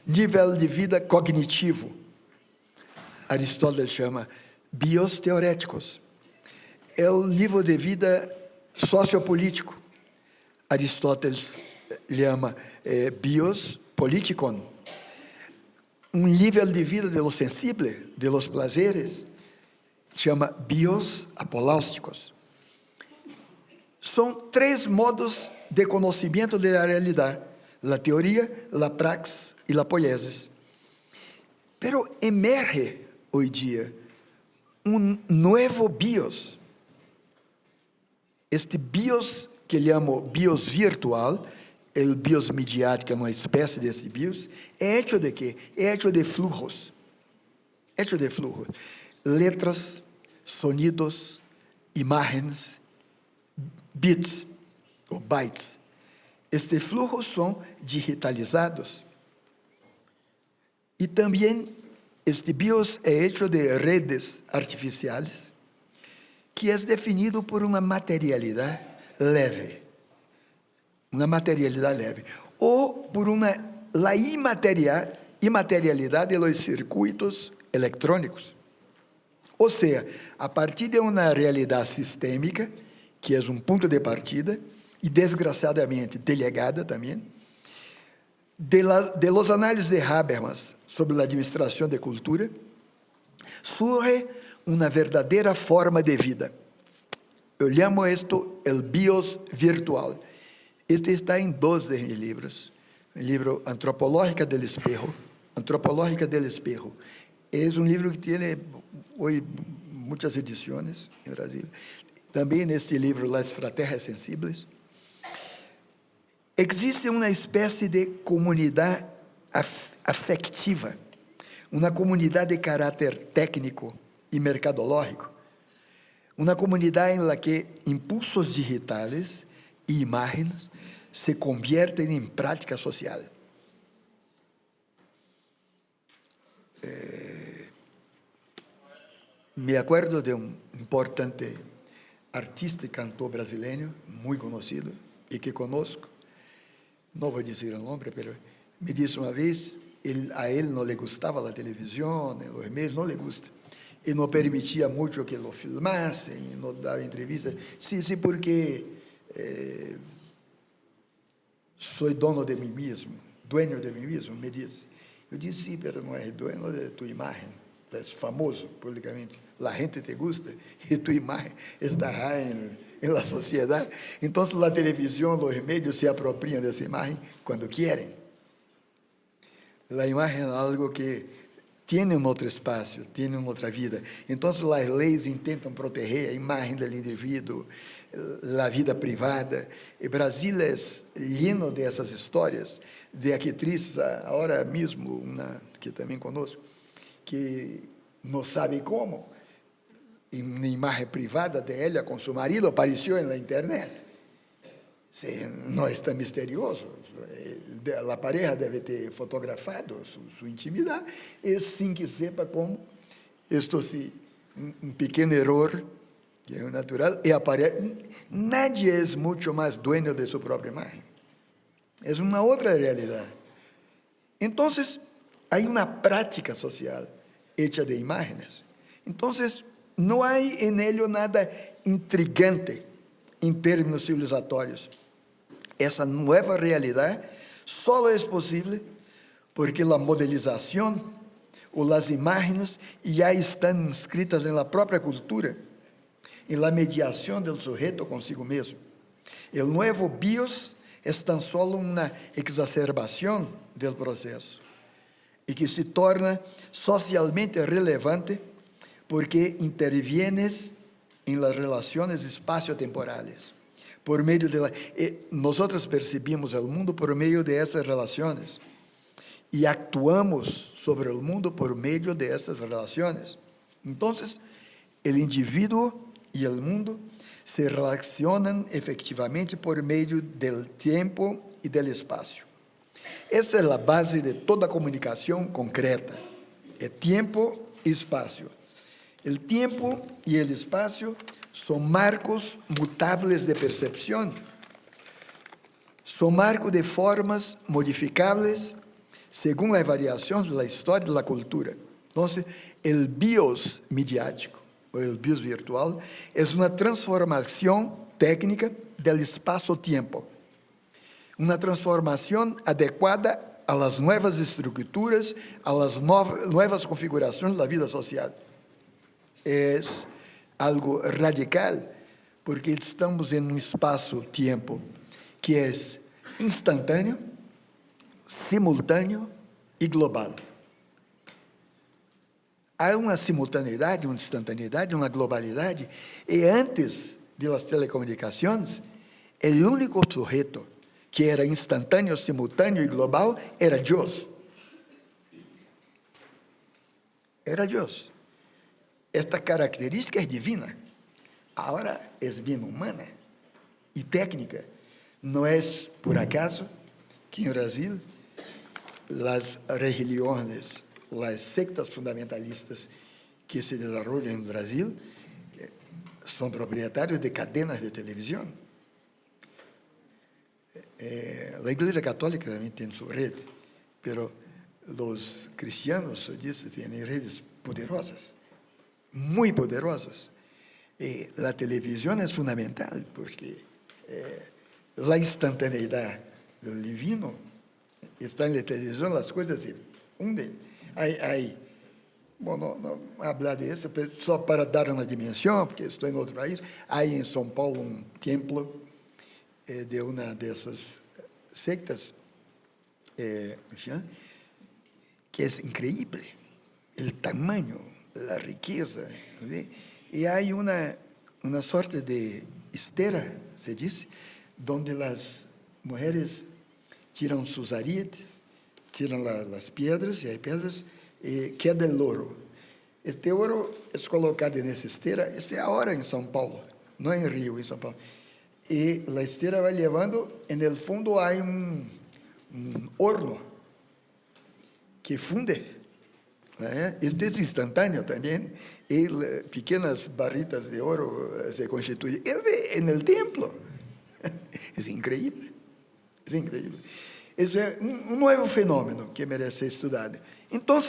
[SPEAKER 4] nível de vida cognitivo, Aristóteles chama bios teoréticos. El nível de vida sociopolítico, Aristóteles llama bios politikon. Un nível de vida de lo sensible, de los placeres, chama bios apoláusticos. São três modos de conhecimento da realidade, la teoría, la praxis y la poiesis. Pero emerge hoy día un nuevo bios. Este bios que llamo bios virtual, el bios mediático é uma espécie desse bios, é hecho de quê? É hecho de flujos. Hecho de flujos. Letras, sonidos, imágenes, bits ou bytes. Estes flujos são digitalizados. E também este bios é hecho de redes artificiais, que é definido por uma materialidade leve. Uma materialidade leve. Ou por la imaterialidade dos circuitos eletrônicos. Ou seja, a partir de uma realidade sistêmica, que é um ponto de partida, e desgraçadamente delegada também, de los análises de Habermas sobre a administração de cultura, surge uma verdadeira forma de vida. Eu chamo isto el bios virtual. Este está em 2 de meus livros. O livro Antropológica del Espejo. Antropológica del Espejo. É um livro que tem hoje muitas edições em Brasil. Também neste livro, Las Fraterras Sensibles. Existe uma espécie de comunidade afectiva, uma comunidade de caráter técnico e mercadológico, uma comunidade em la que impulsos digitais e imagens se conviertem em prática social. Me acuerdo de um importante artista e cantor brasileiro, muito conhecido, e que conosco, não vou dizer o nome, mas me disse uma vez, a ele não lhe gostava a televisão, os meios, não lhe gusta. E não permitia muito que lo filmassem, não dava entrevista. Sim, porque sou dono de mim mesmo, dueño de mim mesmo, me disse. Eu disse, sim, mas não é dueño de tua imagem. Tu és famoso públicamente, a gente te gusta, e tua imagem está na sociedade. Então, a televisão, os médios se apropriam dessa imagem quando querem. A imagem é algo que tem um outro espaço, tem uma outra vida. Então, as leis tentam proteger a imagem do indivíduo, a vida privada. E Brasil é lleno dessas histórias, de actriz, agora mesmo, uma que também conosco, que não sabe como, uma imagem privada dela com seu marido apareceu na internet. Não é tão misterioso. A pareja deve ter fotografado sua intimidade, e sem que sepa como, isto sim, um pequeno erro, que é natural, e aparece. Nadie é muito mais dueño de sua própria imagem. É uma outra realidade. Então, há uma prática social hecha de imágenes. Então, não há em ele nada intrigante em termos civilizatórios. Essa nova realidade só é possível porque a modelização ou as imagens já estão inscritas na própria cultura, na mediação do sujeito consigo mesmo. O novo bios é tão só uma exacerbação do processo e que se torna socialmente relevante porque intervienes em las relações espacio-temporales. Por meio de nós percebemos o mundo por meio de essas relações e actuamos sobre o mundo por meio de essas relações. Então, o indivíduo e o mundo se relacionam efetivamente por meio do tempo e do espaço. Essa é a base de toda comunicação concreta, é tempo e espaço. O tempo e o espaço são marcos mutáveis de percepção, são marcos de formas modificáveis segundo as variações da história e da cultura. Então, o bios mediático, ou o bios virtual, é uma transformação técnica do espaço-tempo, uma transformação adequada às novas estruturas, às novas configurações da vida social. É algo radical, porque estamos em um espaço-tempo que é instantâneo, simultâneo e global. Há uma simultaneidade, uma instantaneidade, uma globalidade, e antes das telecomunicações, o único sujeito que era instantâneo, simultâneo e global era Deus. Era Deus. Esta característica é divina. Agora é bem humana e técnica. Não é por acaso que em Brasil as religiões, as sectas fundamentalistas que se desenvolvem no Brasil são proprietários de cadenas de televisão. A Igreja Católica também tem sua rede, mas os cristianos, disso, têm redes poderosas, muito poderosas. E a televisão é fundamental, porque a instantaneidade do divino está na televisão, as coisas se fundem. Bom, não falar disso, só para dar uma dimensão, porque estou em outro país. Há em São Paulo um templo de uma dessas sectas, que é incrível, o tamanho, a riqueza, ¿sí? E há uma sorte de esteira, se diz, onde as mulheres tiram seus aretes, tiram as pedras, e as pedras, e queda o ouro. Este ouro é colocado nessa esteira, esta é a hora em São Paulo, não em Rio, em São Paulo. E a esteira vai levando, e no fundo há um horno que funde. Este é instantâneo também, e pequenas barritas de ouro se constituem. E no templo. É incrível. É incrível. Esse é um novo fenômeno que merece ser estudado. Então,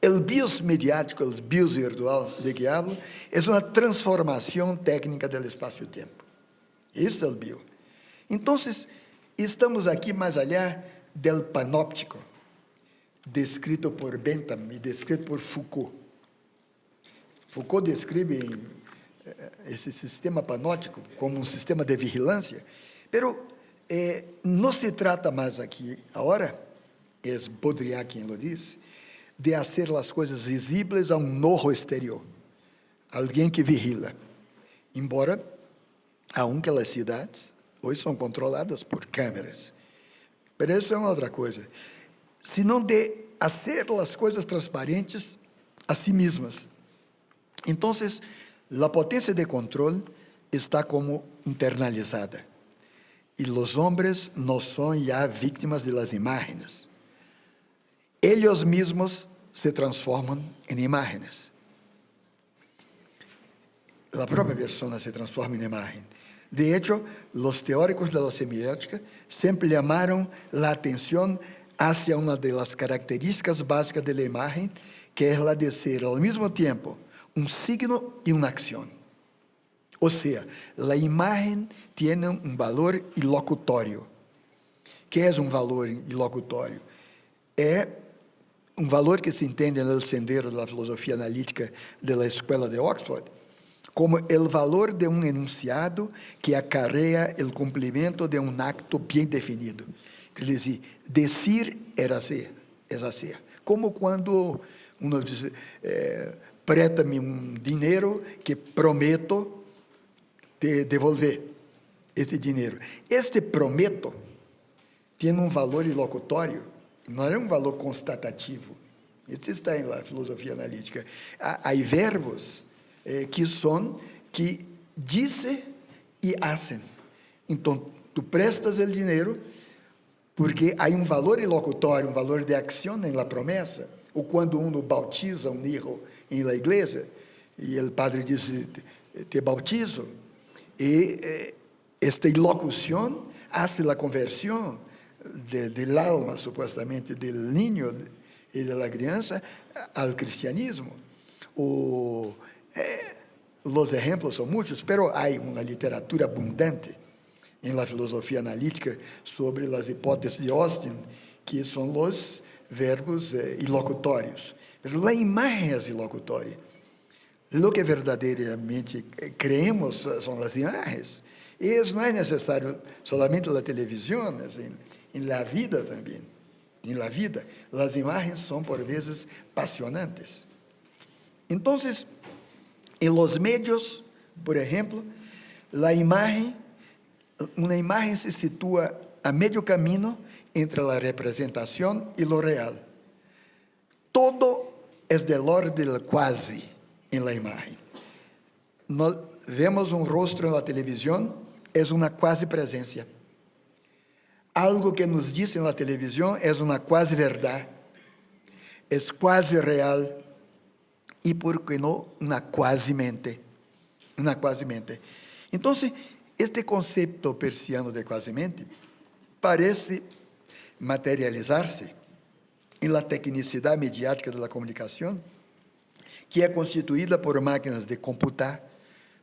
[SPEAKER 4] o bios mediático, o bios virtual de que hablo, é uma transformação técnica do espaço-tempo. Este é o bio. Então, estamos aqui mais allá do panóptico, descrito por Bentham e descrito por Foucault. Foucault descreve esse sistema panóptico como um sistema de vigilância, mas não se trata mais aqui, agora, é Baudrillard quem lo diz, de fazer as coisas visíveis a um nojo exterior, alguém que vigila. Embora, aunque as cidades hoje são controladas por câmeras, mas isso é uma outra coisa, senão de fazer as coisas transparentes a si mesmas. Então, a potência de controle está como internalizada. E os homens não são já vítimas das imagens. Eles mesmos se transformam em imagens. A própria pessoa se transforma em imagem. De hecho, os teóricos da semiótica sempre chamaram a atenção hacia uma das características básicas da imagem, que é a de ser, ao mesmo tempo, um signo e uma ação. Ou seja, a imagem tem um valor ilocutório. Que é um valor ilocutório? É um valor que se entende no sendero da filosofia analítica da Escola de Oxford como o valor de um enunciado que acarrea o cumprimento de um acto bem definido. Quer dizer, dizer era ser, é ser. Como quando uno diz, presta-me um dinheiro que prometo te devolver esse dinheiro. Este prometo tem um valor ilocutório, não é um valor constatativo. Isso está na filosofia analítica. Há verbos que dizem e fazem. Então, tu prestas o dinheiro porque há um valor ilocutório, um valor de ação na promessa. Ou quando uno bautiza um filho em la igreja, e o padre diz, te bautizo, e esta ilocução hace a conversão del alma, supostamente, del niño e da criança ao cristianismo. Os exemplos são muitos, mas há uma literatura abundante na filosofia analítica sobre as hipóteses de Austin, que são os verbos ilocutórios. Mas a imagem é ilocutória. O que verdadeiramente creemos são as imagens. E isso não é necessário solamente na televisão. Assim, en la vida también. En la vida, las imágenes son por veces apasionantes. Entonces, en los medios, por ejemplo, una imagen se sitúa a medio camino entre la representación y lo real. Todo es del orden del quasi en la imagen. Vemos un rostro en la televisión, es una quasi presencia. Algo que nos dice en la televisión es una quasi verdad, es quasi real y, por qué no, una quasi mente. Una quasi mente. Entonces, este concepto persiano de quasi mente parece materializarse en la tecnicidad mediática de la comunicación, que é constituída por máquinas de computar,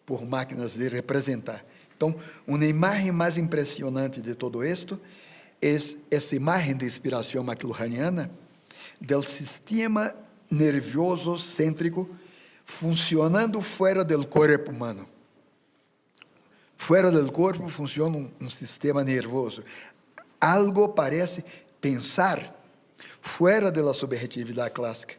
[SPEAKER 4] por máquinas de representar. Então, uma imagem mais impressionante de todo isto é essa imagem de inspiração McLuhaniana do sistema nervioso cêntrico funcionando fora do corpo humano. Fora do corpo funciona um sistema nervoso. Algo parece pensar fora da subjetividade clássica.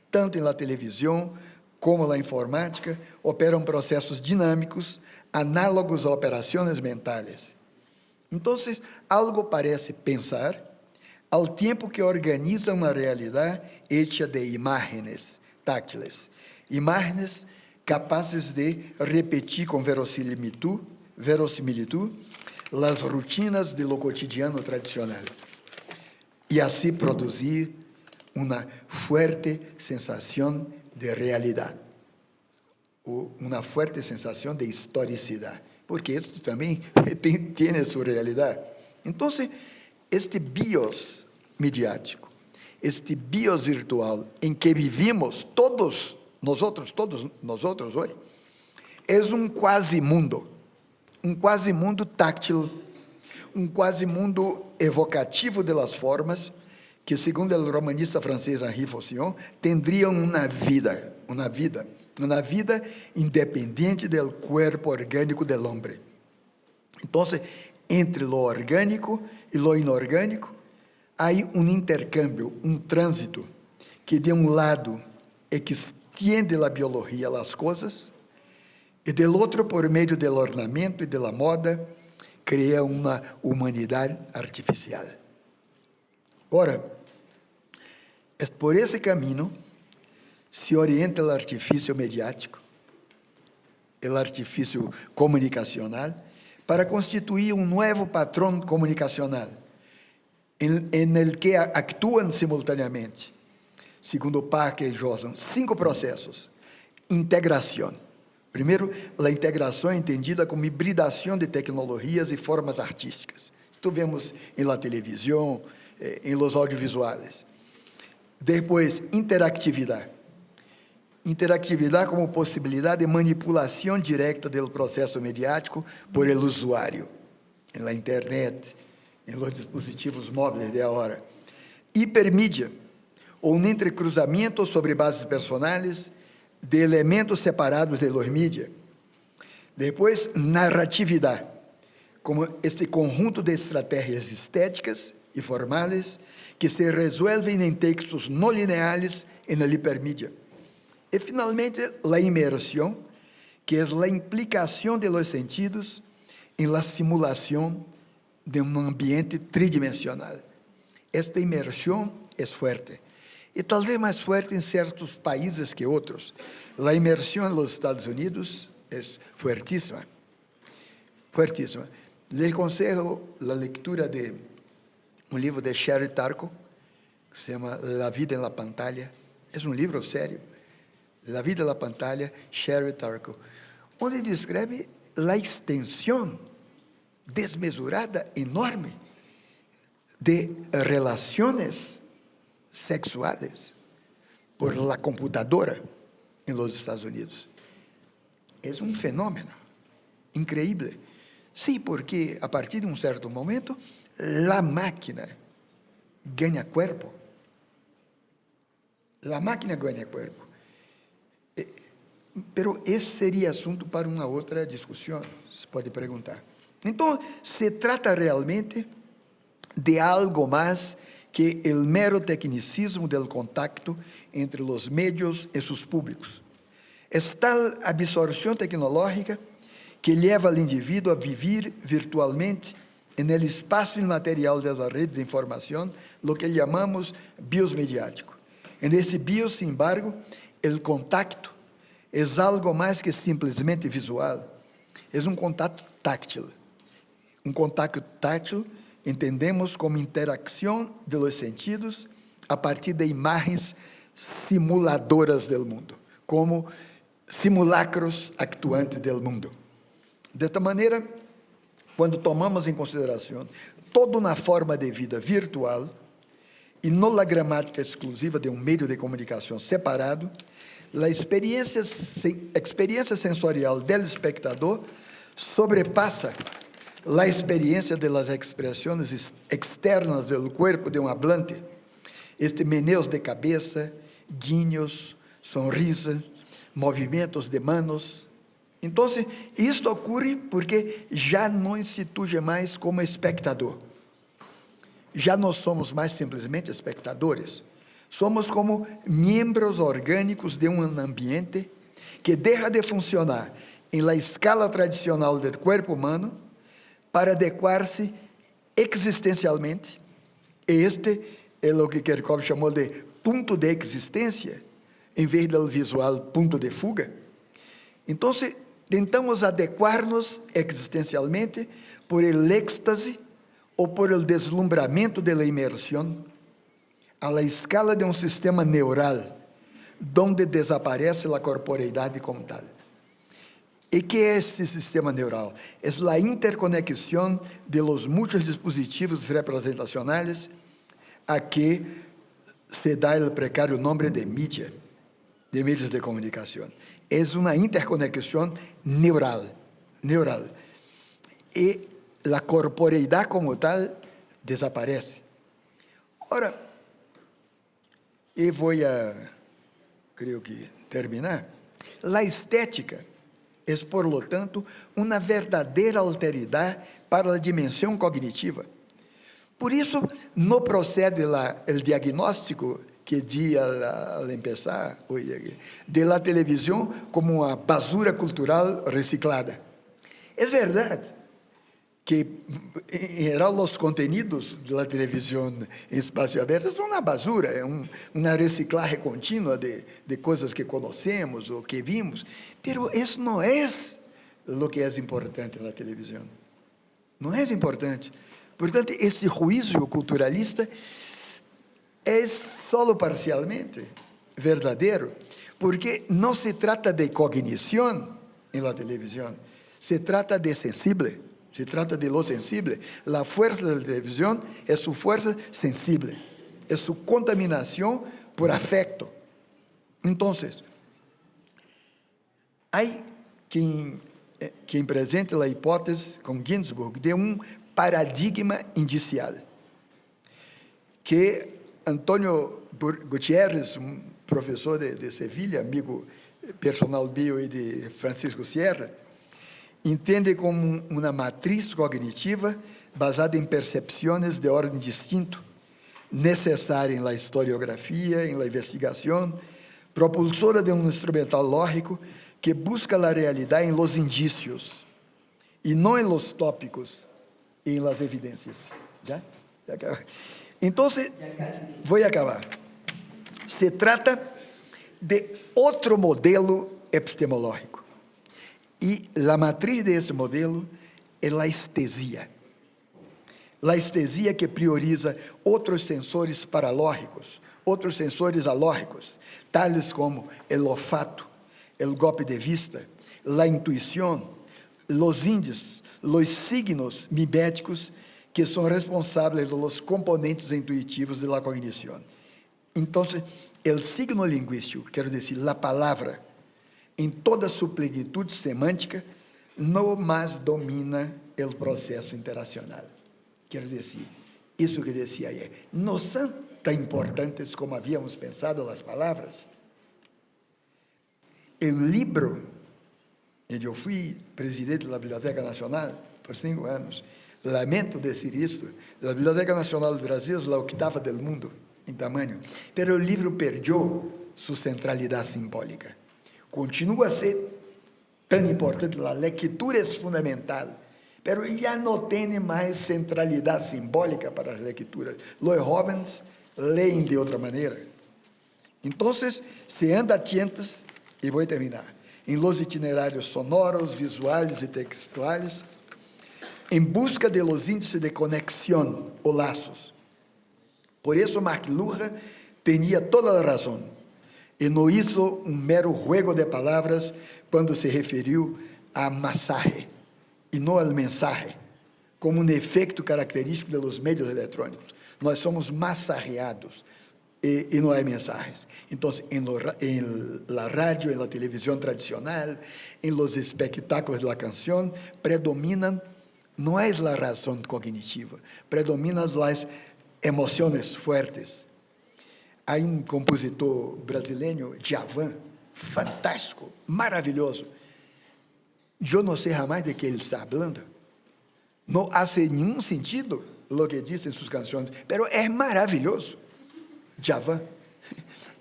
[SPEAKER 4] Tanto na televisão como na informática, operam processos dinâmicos, análogos a operações mentais. Então, algo parece pensar, ao tempo que organiza uma realidade hecha de imagens táctiles. Imagens capazes de repetir com verosimilitud as rotinas de lo cotidiano tradicional. E assim produzir uma forte sensação de realidade, ou uma forte sensação de historicidade, porque isso também tem sua realidade. Então, este bios mediático, este bios virtual em que vivimos todos nós hoje, é um quasi-mundo táctil, um quasi-mundo evocativo das formas, que, segundo o romanista francês Henri Faucillon, teriam uma vida independente do corpo orgânico do homem. Então, entre lo orgânico e lo inorgânico, há intercâmbio, trânsito, que de lado extiende a biologia às coisas, e do outro, por meio do ornamento e da moda, cria uma humanidade artificial. Ora, é por esse caminho se orienta o artifício mediático, o artifício comunicacional, para constituir novo padrão comunicacional, em el que actuam simultaneamente, segundo Parker e Jordan, 5 processos. Integração. Primeiro, a integração é entendida como hibridação de tecnologias e formas artísticas. Isto vemos em la televisão, em los audiovisuais. Depois, interatividade. Interatividade como possibilidade de manipulação direta do processo mediático por el usuário, na internet, em los dispositivos móveis de agora. Hipermídia, ou um entrecruzamento sobre bases personais de elementos separados de los mídia. Depois, narratividade, como este conjunto de estratégias estéticas e formais que se resolvem em textos não lineares na hipermídia. E, finalmente, a imersão, que é a implicação de los sentidos em la simulação de um ambiente tridimensional. Esta imersão é forte, e talvez mais forte em certos países que outros. A imersão nos Estados Unidos é fortíssima, fortíssima. Les aconselho a leitura de um livro de Sherry Turkle, que se chama La Vida en la Pantalla. É um livro sério. La Vida en la Pantalla, Sherry Turkle, onde descreve a extensão desmesurada, enorme, de relações sexuales por la computadora em los Estados Unidos. É um fenômeno increíble. Sim, porque a partir de um certo momento, a máquina ganha corpo. A máquina ganha corpo. Pero esse seria assunto para uma outra discussão, se pode perguntar. Então, se trata realmente de algo más que el mero tecnicismo del contacto entre los medios y sus públicos. Es tal absorción tecnológica que lleva al individuo a vivir virtualmente en el espacio inmaterial de la red de información, lo que llamamos bios mediático. En ese bios, sin embargo, el contacto es algo más que simplesmente visual, es un contacto táctil. Un contacto táctil entendemos como interacción de los sentidos a partir de imágenes simuladoras del mundo, como simulacros actuantes del mundo. De esta maneira, quando tomamos em consideração toda uma forma de vida virtual e não a gramática exclusiva de um meio de comunicação separado, a experiência sensorial do espectador sobrepassa a experiência das expressões externas do corpo de um hablante, meneos de cabeça, guiños, sonrisas, movimentos de manos. Então, isto ocorre porque já não institui mais como espectador. Já não somos mais simplesmente espectadores. Somos como membros orgânicos de um ambiente que deixa de funcionar em la escala tradicional do corpo humano para adequar-se existencialmente. Este é o que Kerckhoff chamou de ponto de existência, em vez do visual ponto de fuga. Então, tentamos adequar-nos existencialmente por el êxtase ou por el deslumbramento de la imersão a la escala de um sistema neural, donde desaparece a corporeidade como tal. E que é este sistema neural? É a interconexão de los muitos dispositivos representacionais a que se dá o precário nome de mídia, de meios de comunicação. É uma interconexão neural. E a corporeidade como tal desaparece. Ora, eu vou creio que terminar. A estética é, por lo tanto, uma verdadeira alteridade para a dimensão cognitiva. Por isso, não procede o diagnóstico que di al empezar hoje, de la televisão como uma basura cultural reciclada. É verdade que, em geral, os conteúdos da televisão em espaço aberto são uma basura, é uma reciclagem contínua de coisas que conhecemos ou que vimos, mas isso não é o que é importante na televisão. Não é importante. Portanto, esse juízo culturalista é só parcialmente verdadeiro, porque não se trata de cognição em la televisão, se trata de sensible. Se trata de lo sensible. La fuerza de la televisión es su fuerza sensible, es su contaminación por afecto. Entonces, hay quien presente la hipótesis con Ginsburg de un paradigma indicial, que Antônio Gutierrez, un profesor de Sevilla, amigo personal mío y de Francisco Sierra, entende como uma matriz cognitiva basada em percepções de ordem distinto, necessária em la historiografia, em la investigação, propulsora de um instrumental lógico que busca a realidade em los indícios e não em los tópicos e em las evidências. Já? Então, vou acabar. Se trata de outro modelo epistemológico. E a matriz desse modelo é a estesia. A estesia que prioriza outros sensores paralógicos, outros sensores alógicos, tais como o olfato, o golpe de vista, a intuição, os índices, os signos miméticos que são responsáveis pelos componentes intuitivos da cognição. Então, o signo linguístico, quero dizer, a palavra, em toda sua plenitude semântica, não mais domina o processo interacional. Quero dizer, isso que dizia aí, não são tão importantes como havíamos pensado as palavras. O livro, eu fui presidente da Biblioteca Nacional por 5 anos, Lamento decir esto, la Biblioteca Nacional del Brasil es la octava del mundo en tamaño, pero el libro perdió su centralidad simbólica. Continúa a ser tan importante, la lectura es fundamental, pero ya no tiene más centralidad simbólica para las lecturas. Los jóvenes leen de otra manera. Entonces, se anda atentos, y voy a terminar, en los itinerarios sonoros, visuales y textuales, en busca de los índices de conexión o lazos. Por eso McLuhan tenía toda la razón, y no hizo un mero juego de palabras cuando se refirió a masaje, y no al mensaje, como un efecto característico de los medios electrónicos. Nós somos masajeados y no hay mensajes. Entonces, en la radio, en la televisión tradicional, en los espectáculos de la canción, predominan, no es la razón cognitiva, predominan las emociones fuertes. Hay un compositor brasileño, Djavan, fantástico, maravilloso. Yo no sé jamás de qué él está hablando. No hace ningún sentido lo que dice en sus canciones, pero es maravilloso. Djavan,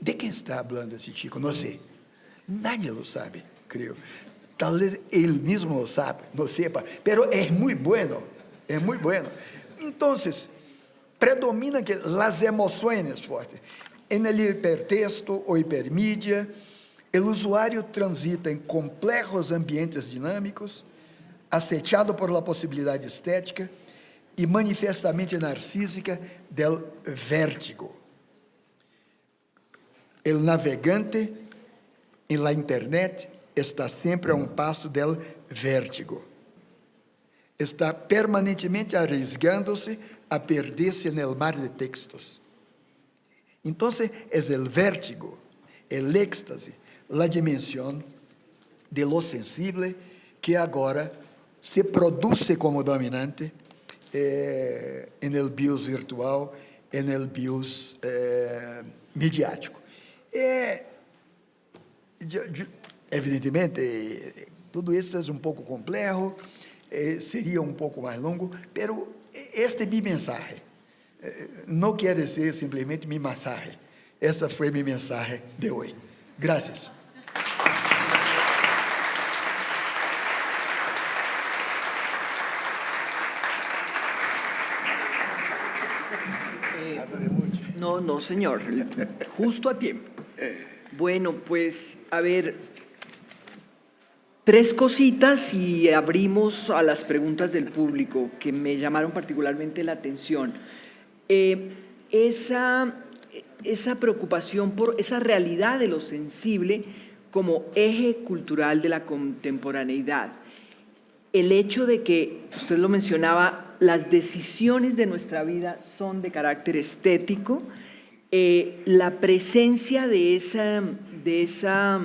[SPEAKER 4] ¿de qué está hablando ese chico? No sé. Nadie lo sabe, creo. Tal vez él mismo lo sabe, no sepa, pero es muy bueno, es muy bueno. Entonces, predomina que las emociones fuertes. En el hipertexto o hipermídia, el usuario transita en complejos ambientes dinámicos, acechado por la posibilidad estética y manifestamente narcísica del vértigo. El navegante en la internet está siempre a un paso del vértigo. Está permanentemente arriesgándose a perderse en el mar de textos. Entonces, es el vértigo, el éxtasis, la dimensión de lo sensible que agora se produce como dominante en el bios virtual, en el bios midiático. Evidentemente, tudo isso é um pouco complexo, seria um pouco mais longo, pero este é minha mensagem. Não quer dizer simplesmente minha massagem. Essa foi minha mensagem de hoje. Graças.
[SPEAKER 3] No, no, señor, justo a tiempo. Bueno, pues, a ver, 3 cositas y abrimos a las preguntas del público que me llamaron particularmente la atención. Esa preocupación por esa realidad de lo sensible como eje cultural de la contemporaneidad. El hecho de que, usted lo mencionaba, las decisiones de nuestra vida son de carácter estético, la presencia de esa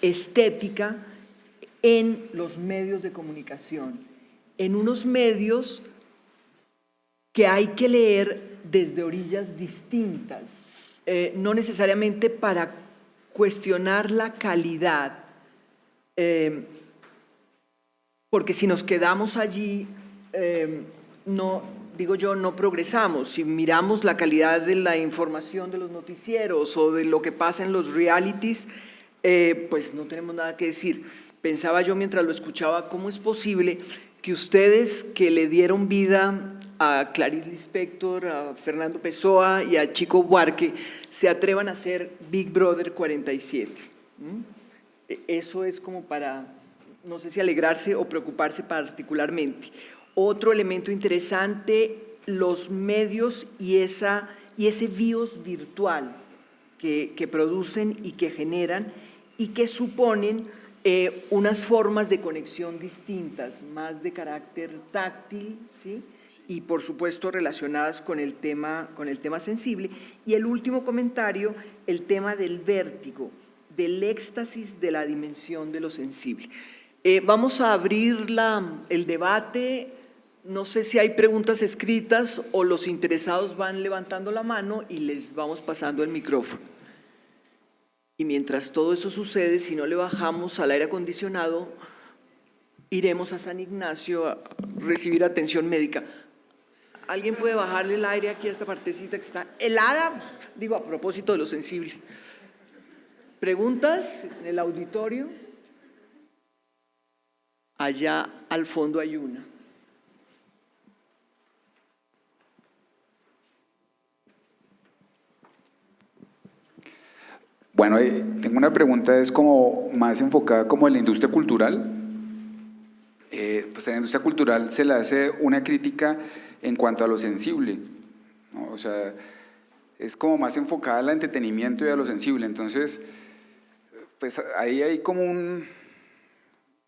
[SPEAKER 3] estética en los medios de comunicación, en unos medios que hay que leer desde orillas distintas, no necesariamente para cuestionar la calidad, porque si nos quedamos allí, no, digo yo, no progresamos. Si miramos la calidad de la información de los noticieros o de lo que pasa en los realities, pues no tenemos nada que decir. Pensaba yo mientras lo escuchaba, ¿cómo es posible que ustedes que le dieron vida a Clarice Lispector, a Fernando Pessoa y a Chico Buarque se atrevan a hacer Big Brother 47? Eso es como para, no sé si alegrarse o preocuparse particularmente. Otro elemento interesante, los medios y ese bios virtual que producen y que generan y que suponen unas formas de conexión distintas, más de carácter táctil, ¿sí? Y por supuesto relacionadas con el tema sensible. Y el último comentario, el tema del vértigo, del éxtasis de la dimensión de lo sensible. Vamos a abrir el debate. No sé si hay preguntas escritas o los interesados van levantando la mano y les vamos pasando el micrófono. Y mientras todo eso sucede, si no le bajamos al aire acondicionado, iremos a San Ignacio a recibir atención médica. ¿Alguien puede bajarle el aire aquí a esta partecita que está helada? Digo, a propósito de lo sensible. ¿Preguntas en el auditorio? Allá al fondo hay una.
[SPEAKER 5] Bueno, tengo una pregunta, es como más enfocada como en la industria cultural. Pues a la industria cultural se le hace una crítica en cuanto a lo sensible, ¿no? O sea, es como más enfocada al entretenimiento y a lo sensible. Entonces, pues ahí hay como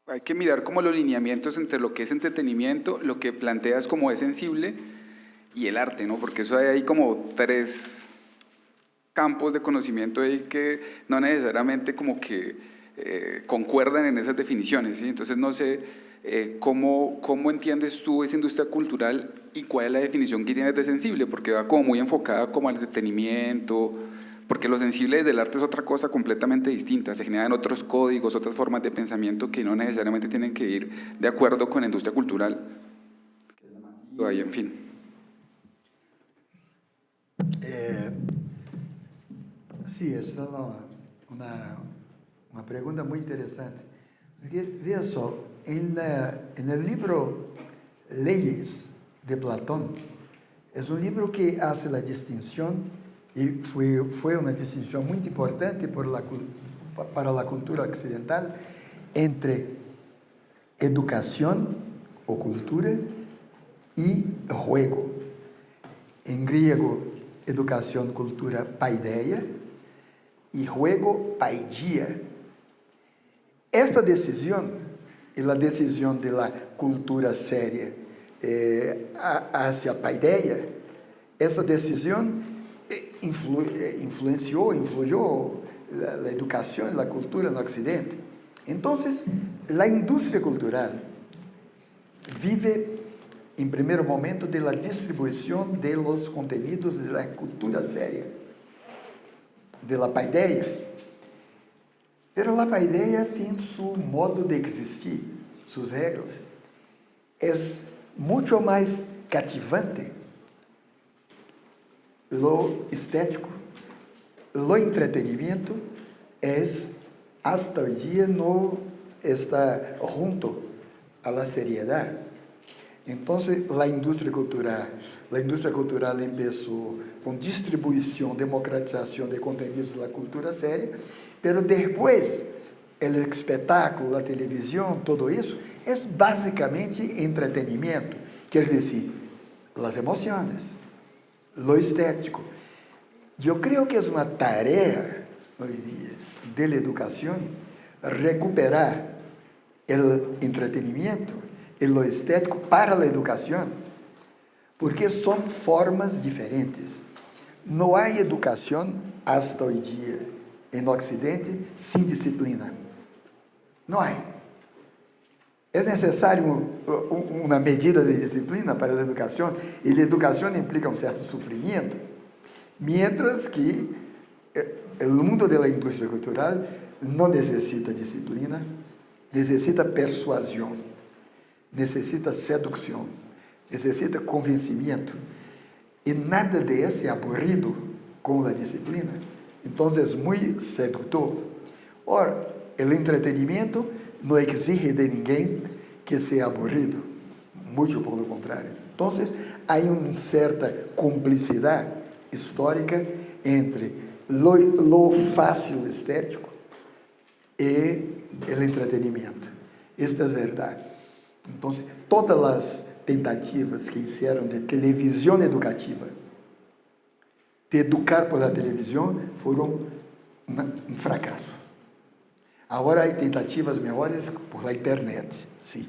[SPEAKER 5] hay que mirar como los lineamientos entre lo que es entretenimiento, lo que planteas como es sensible y el arte, ¿no? Porque eso hay como tres campos de conocimiento ahí que no necesariamente como que concuerdan en esas definiciones, ¿sí? Entonces no sé cómo entiendes tú esa industria cultural y cuál es la definición que tienes de sensible, porque va como muy enfocada como al entretenimiento, porque lo sensible del arte es otra cosa completamente distinta, se generan otros códigos, otras formas de pensamiento que no necesariamente tienen que ir de acuerdo con la industria cultural. Ahí, en fin.
[SPEAKER 4] Sí, essa é uma pergunta muito interessante. Porque, veja só, no livro Leyes, de Platón, é um livro que faz a distinção, e foi uma distinção muito importante para a cultura ocidental, entre educação ou cultura e juego. Em grego, educação, cultura, paideia, y juego paideia. Esta decisión y la decisión de la cultura seria hacia paideia, esta decisión influyó la educación y la cultura en Occidente. Entonces, la industria cultural vive en primer momento de la distribución de los contenidos de la cultura seria, de la paideia. Pero la paideia tem su modo de existir, sus regras. Es mucho más cativante lo estético. Lo entretenimiento es, hasta hoy día, no está junto a la seriedad. Entonces, la industria cultural empezó con distribución, democratización de contenidos de la cultura seria, pero después el espectáculo, la televisión, todo eso, es básicamente entretenimiento. Quiere decir, las emociones, lo estético. Yo creo que es una tarea hoy día de la educación recuperar el entretenimiento y lo estético para la educación, porque son formas diferentes. No hay educación hasta hoy día en Occidente sin disciplina. No hay. Es necesario una medida de disciplina para la educación, y la educación implica un cierto sufrimiento, mientras que el mundo de la industria cultural no necesita disciplina, necesita persuasión, necesita seducción, necesita convencimiento, y nada de eso es aburrido con la disciplina. Entonces es muy seductor. Ahora, el entretenimiento no exige de ninguém que sea aburrido, mucho por lo contrario. Entonces hay una cierta complicidad histórica entre lo fácil estético y el entretenimiento. Esto es verdad. Entonces, todas las tentativas que hicieron de televisión educativa, de educar por la televisión, fueron un fracaso. Ahora hay tentativas mejores por la internet, sí.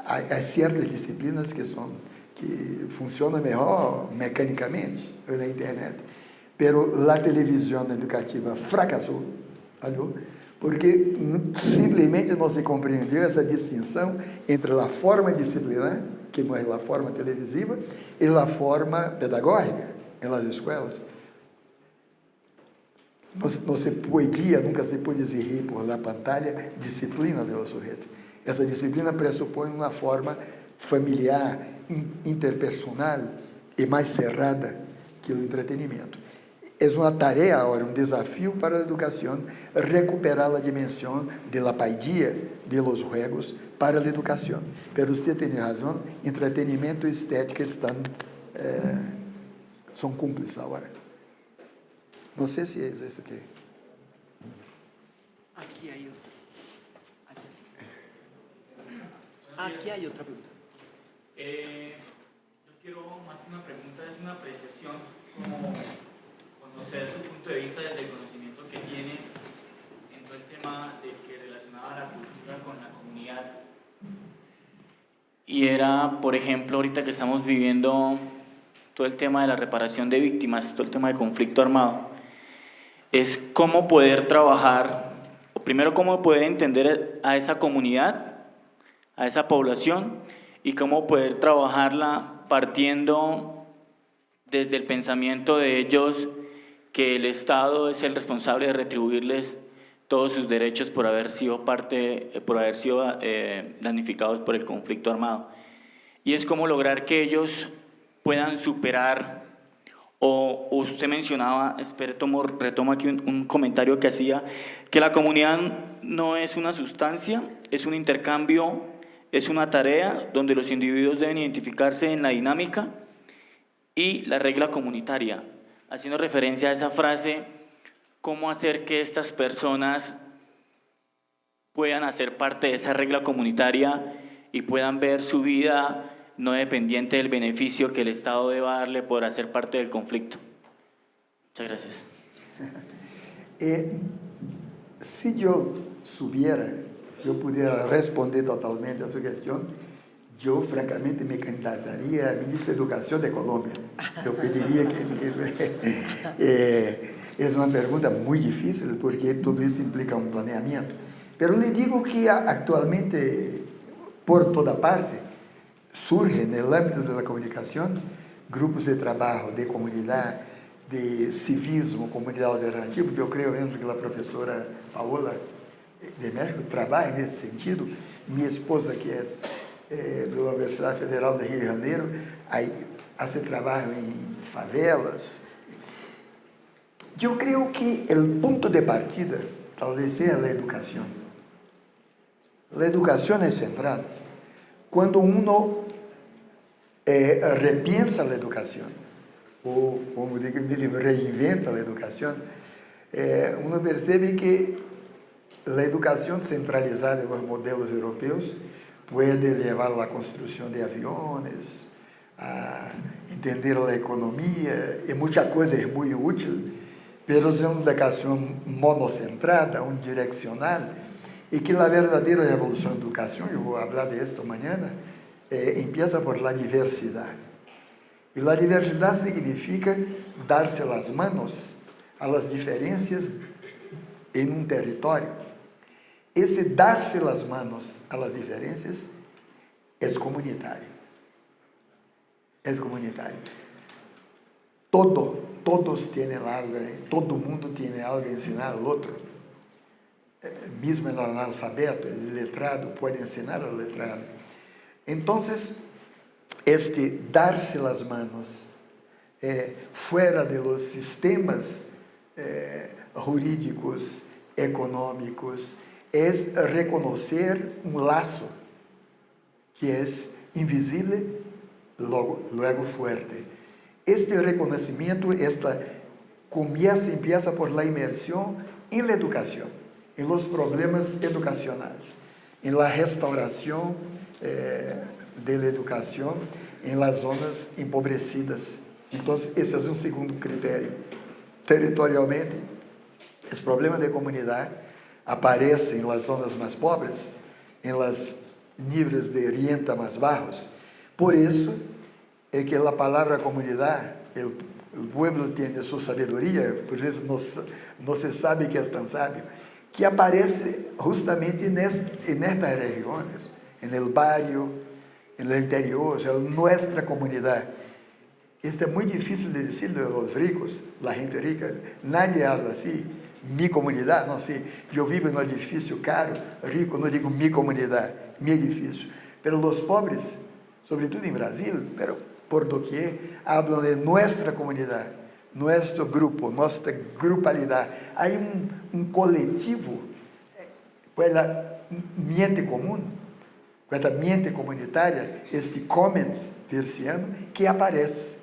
[SPEAKER 4] Hay ciertas disciplinas que funcionan mejor mecánicamente en la internet, pero la televisión educativa fracasó, ¿no? Porque simplesmente não se compreendeu essa distinção entre a forma disciplinar, que não é a forma televisiva, e a forma pedagógica nas escolas. no se podía, nunca se puede exigir por la pantalla disciplina de los sujetos. Esa disciplina presupone una forma familiar, interpersonal y más cerrada que el entretenimiento. Es una tarea ahora, un desafío para la educación, recuperar la dimensión de la paidía de los juegos para la educación. Pero usted tiene razón, entretenimiento y estética son cúmplices ahora. No sé si es eso que...
[SPEAKER 3] Aquí hay otra. Aquí hay otra pregunta.
[SPEAKER 6] Yo quiero, más que una pregunta, es una apreciación, como conocer su punto de vista desde el conocimiento que tiene en todo el tema de que relacionaba la cultura con la comunidad. Y era, por ejemplo, ahorita que estamos viviendo todo el tema de la reparación de víctimas, todo el tema de conflicto armado, es cómo poder trabajar, o primero cómo poder entender a esa comunidad, a esa población, y cómo poder trabajarla partiendo desde el pensamiento de ellos que el Estado es el responsable de retribuirles todos sus derechos por haber sido damnificados por el conflicto armado. Y es cómo lograr que ellos puedan superar, o usted mencionaba, retomo aquí un comentario que hacía, que la comunidad no es una sustancia, es un intercambio, es una tarea donde los individuos deben identificarse en la dinámica y la regla comunitaria. Haciendo referencia a esa frase, cómo hacer que estas personas puedan hacer parte de esa regla comunitaria y puedan ver su vida no dependiente del beneficio que el Estado deba darle por hacer parte del conflicto. Muchas gracias.
[SPEAKER 4] Si yo pudiera responder totalmente a su cuestión, yo francamente me candidataría a ministro de Educación de Colombia. Yo pediría que es una pregunta muy difícil porque todo eso implica un planeamiento. Pero le digo que actualmente, por toda parte, surge en el ámbito de la comunicación grupos de trabajo, de comunidad, de civismo, comunidad alternativa. Yo creo mesmo que la profesora Paola de México trabaja en ese sentido. Mi esposa, que es de la Universidad Federal de Río de Janeiro, hace trabajo en favelas. Yo creo que el punto de partida tal vez sea la educación. La educación es central. Cuando uno repiensa la educación, o como digo en mi libro, reinventa la educación, uno percebe que la educación centralizada en los modelos europeos puede llevar a la construcción de aviones, a entender la economía, y muchas cosas es muy útil, pero es una educación monocentrada, unidireccional, y que la verdadera revolución de educación, yo voy a hablar de esto mañana, empieza por la diversidad. Y la diversidad significa darse las manos a las diferencias en un territorio. Ese darse las manos a las diferencias es comunitario. Es comunitario. Todos tienen algo, todo mundo tiene algo a ensinar al otro. Mismo el analfabeto, el letrado puede ensinar al letrado. Entonces, darse las manos fuera de los sistemas jurídicos, económicos, es reconocer un lazo que es invisible, luego fuerte. Este reconocimiento empieza por la inmersión en la educación, en los problemas educacionales, en la restauración de la educación en las zonas empobrecidas. Entonces, ese es un segundo criterio. Territorialmente, los problemas de comunidad aparecen en las zonas más pobres, en los niveles de renta más bajos. Por eso es que la palabra comunidad, el pueblo tiene su sabiduría, por eso no se sabe que es tan sabio, que aparece justamente en estas regiones, en el barrio, en el interior, o sea, nuestra comunidad. Esto es muy difícil de decir de los ricos, la gente rica. Nadie habla así, mi comunidad, no sé, yo vivo en un edificio caro, rico, no digo mi comunidad, mi edificio, pero los pobres, sobre todo en Brasil, pero por doquier, hablan de nuestra comunidad, nuestro grupo, nuestra grupalidad. Hay un colectivo, quella mente comum, quella mente comunitária, este commons terciano, que aparece.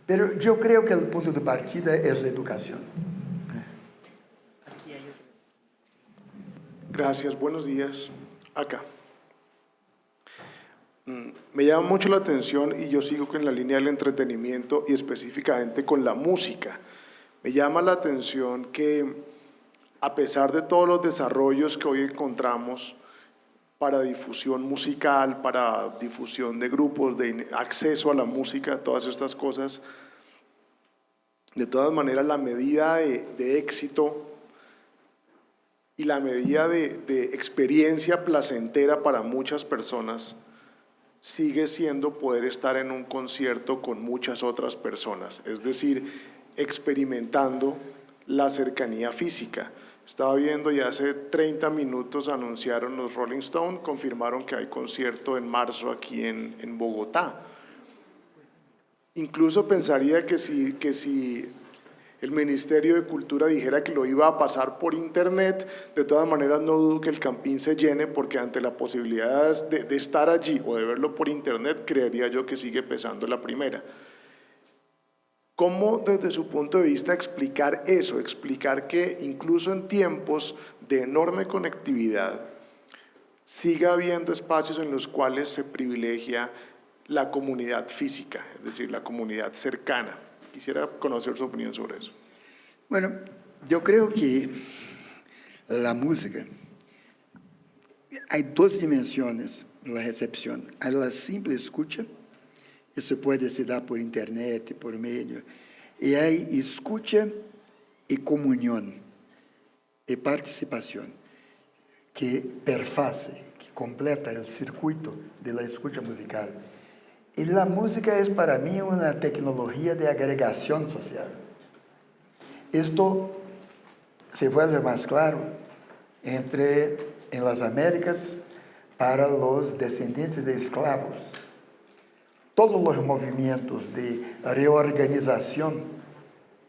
[SPEAKER 4] Pero eu creio que o ponto de partida é a educação.
[SPEAKER 7] Gracias, buenos días. Acá. Me llama mucho la atención y yo sigo con la línea del entretenimiento y específicamente con la música. Me llama la atención que a pesar de todos los desarrollos que hoy encontramos para difusión musical, para difusión de grupos, de acceso a la música, todas estas cosas, de todas maneras la medida de éxito y la medida de experiencia placentera para muchas personas sigue siendo poder estar en un concierto con muchas otras personas, es decir, experimentando la cercanía física. Estaba viendo y hace 30 minutos anunciaron los Rolling Stones, confirmaron que hay concierto en marzo aquí en Bogotá. Incluso pensaría que si el Ministerio de Cultura dijera que lo iba a pasar por internet, de todas maneras no dudo que el Campín se llene, porque ante la posibilidad de estar allí o de verlo por internet, creería yo que sigue pesando la primera. ¿Cómo desde su punto de vista explicar eso? Explicar que incluso en tiempos de enorme conectividad siga habiendo espacios en los cuales se privilegia la comunidad física, es decir, la comunidad cercana. Quisiera conocer su opinión sobre eso.
[SPEAKER 4] Bueno, yo creo que la música, hay dos dimensiones en la recepción. Hay la simple escucha, isso pode se dar por internet, por meio. E aí, escuta e comunhão, e participação, que perface, que completa o circuito da escuta musical. E a música é, para mim, uma tecnologia de agregação social. Isto se vuelve mais claro em las Américas para os descendentes de escravos. Todos os movimentos de reorganização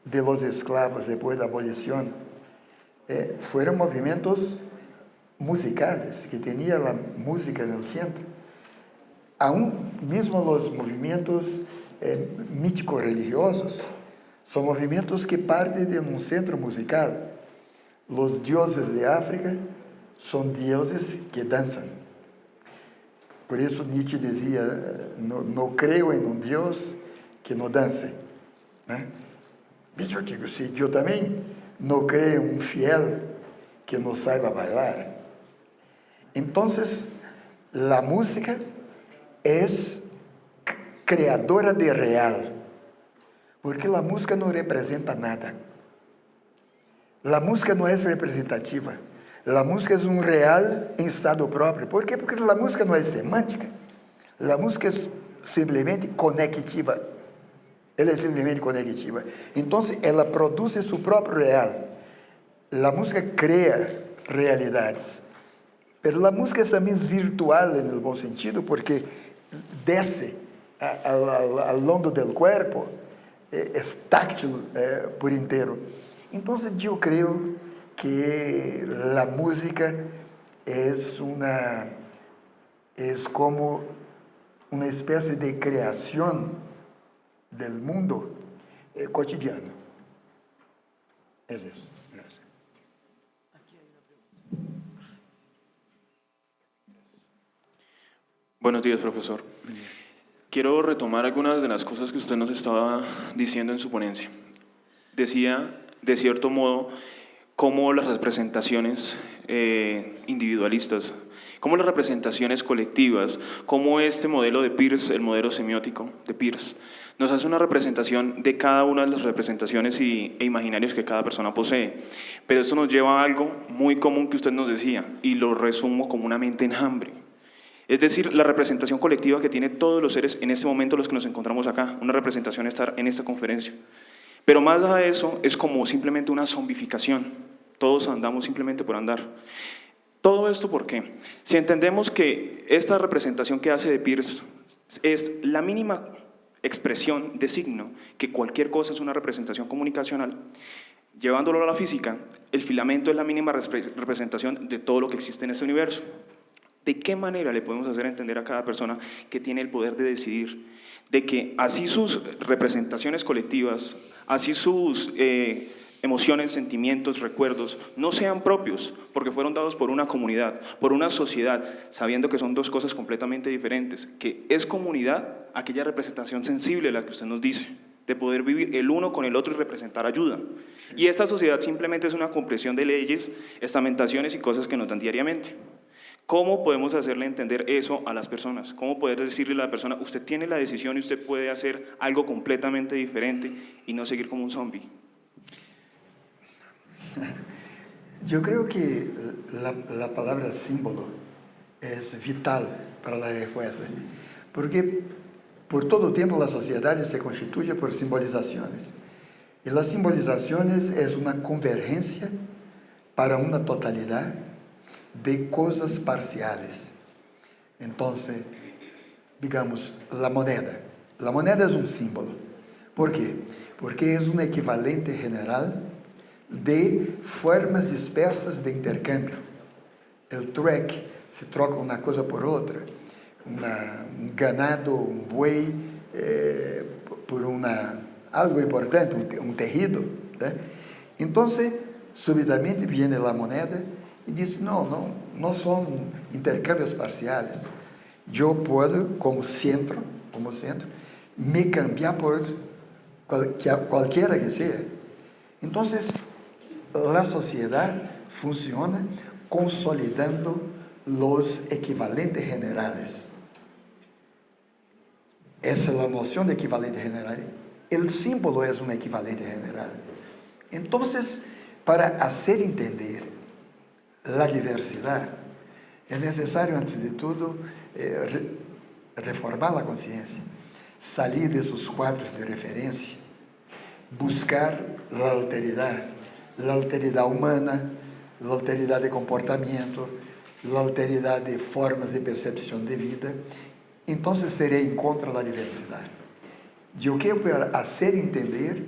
[SPEAKER 4] de los esclavos depois da abolição foram movimentos musicales, que tinha a música no centro. Aún mesmo os movimentos mítico-religiosos são movimentos que partem de um centro musical. Os deuses de África são deuses que dançam. Por isso Nietzsche dizia, não creio em um Deus que não dance. Né? Eu digo, sim, eu também não creio em um fiel que não saiba bailar. Então, a música é criadora de real, porque a música não representa nada. A música não é representativa. A música é um real em estado próprio. Por quê? Porque a música não é semântica. A música é simplesmente conectiva. Ela é simplesmente conectiva. Então, ela produz seu próprio real. A música cria realidades. Mas a música é também virtual, no bom sentido, porque desce ao longo do corpo, é táctil por inteiro. Então, eu creio que a música é como uma espécie de criação do mundo cotidiano. É isso. Graças.
[SPEAKER 8] Buenos días, profesor. Quiero retomar algunas de las cosas que usted nos estaba diciendo en su ponencia. Decía, de cierto modo, cómo las representaciones individualistas, cómo las representaciones colectivas, cómo este modelo de Peirce, el modelo semiótico de Peirce, nos hace una representación de cada una de las representaciones e imaginarios que cada persona posee. Pero esto nos lleva a algo muy común que usted nos decía, y lo resumo como una mente enjambre. Es decir, la representación colectiva que tienen todos los seres en este momento, los que nos encontramos acá, una representación estar en esta conferencia. Pero más allá de eso, es como simplemente una zombificación. Todos andamos simplemente por andar. Todo esto, ¿por qué? Si entendemos que esta representación que hace de Peirce es la mínima expresión de signo, que cualquier cosa es una representación comunicacional, llevándolo a la física, el filamento es la mínima representación de todo lo que existe en este universo. ¿De qué manera le podemos hacer entender a cada persona que tiene el poder de decidir? De que así sus representaciones colectivas, así sus emociones, sentimientos, recuerdos, no sean propios, porque fueron dados por una comunidad, por una sociedad, sabiendo que son dos cosas completamente diferentes, que es comunidad aquella representación sensible, la que usted nos dice, de poder vivir el uno con el otro y representar ayuda. Y esta sociedad simplemente es una compresión de leyes, estamentaciones y cosas que nos dan diariamente. ¿Cómo podemos hacerle entender eso a las personas? ¿Cómo poder decirle a la persona, usted tiene la decisión y usted puede hacer algo completamente diferente y no seguir como un zombie?
[SPEAKER 4] Yo creo que la palabra símbolo es vital para la respuesta, porque por todo tiempo la sociedad se constituye por simbolizaciones, y las simbolizaciones es una convergencia para una totalidad de cosas parciales. Entonces, digamos, la moneda es un símbolo. ¿Por qué? Porque es un equivalente general de formas dispersas de intercambio. El trueque se troca una cosa por otra, un ganado, un buey, por algo importante, un tejido, ¿eh? Entonces, súbitamente viene la moneda y dice, no son intercambios parciales. Yo puedo, como centro, me cambiar por cualquiera que sea. Entonces, la sociedad funciona consolidando los equivalentes generales. Esa es la noción de equivalente general. El símbolo es un equivalente general. Entonces, para hacer entender la diversidad, es necesario, antes de todo, reformar la conciencia, salir de sus cuadros de referencia, buscar la alteridad humana, la alteridad de comportamiento, la alteridad de formas de percepción de vida. Entonces seré en contra de la diversidad. Yo quiero hacer entender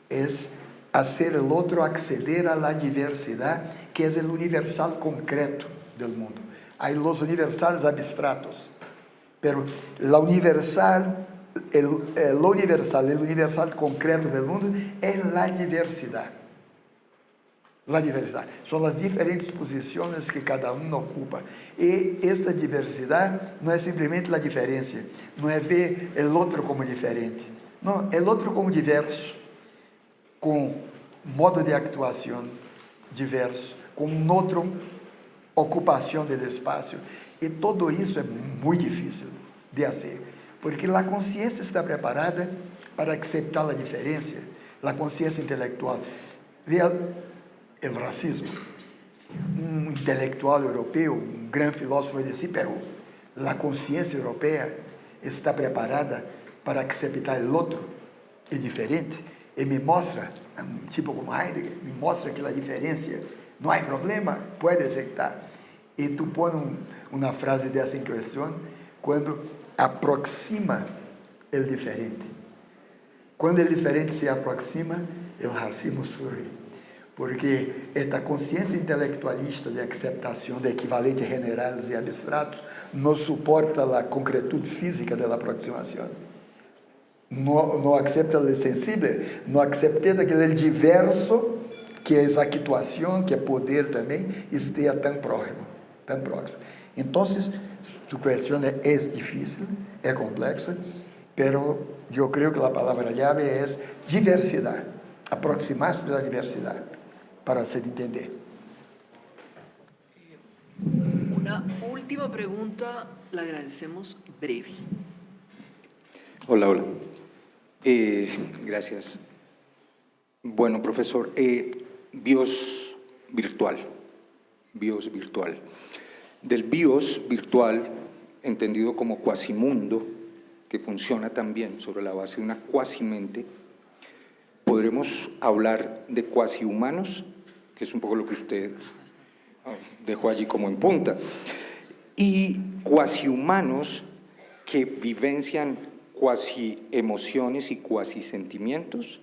[SPEAKER 4] es hacer el otro acceder a la diversidad, que es el universal concreto del mundo. Hay los universales abstractos, pero el universal concreto del mundo es la diversidad. La diversidad. Son las diferentes posiciones que cada uno ocupa. Y esta diversidad no es simplemente la diferencia, no es ver el otro como diferente. No, el otro como diverso, con modo de actuación diverso, con otra ocupación del espacio. Y todo eso es muy difícil de hacer, porque la conciencia está preparada para aceptar la diferencia, la conciencia intelectual. Vea el racismo. Un intelectual europeo, un gran filósofo, dice, pero la conciencia europea está preparada para aceptar el otro, es diferente. Y me muestra, un tipo como Heidegger, me muestra que la diferencia no hay problema, puede aceptar. Y tú pones una frase de esa en cuestión cuando aproxima el diferente. Cuando el diferente se aproxima, el racismo surge. Porque esta conciencia intelectualista de aceptación de equivalentes generales y abstractos no soporta la concretud física de la aproximación. No acepta el sensible, no acepta que el diverso, que es actuación, que es poder también, esté tan próximo. Entonces, tu cuestión es difícil, es compleja, pero yo creo que la palabra llave es diversidad, aproximarse de la diversidad para hacer entender.
[SPEAKER 3] Una última pregunta, la agradecemos breve.
[SPEAKER 9] Hola. Gracias. Bueno, profesor, BIOS virtual. Del BIOS virtual, entendido como cuasimundo, que funciona también sobre la base de una cuasimente, podría podremos hablar de cuasihumanos, que es un poco lo que usted dejó allí como en punta, y cuasihumanos que vivencian cuasi emociones y cuasi sentimientos,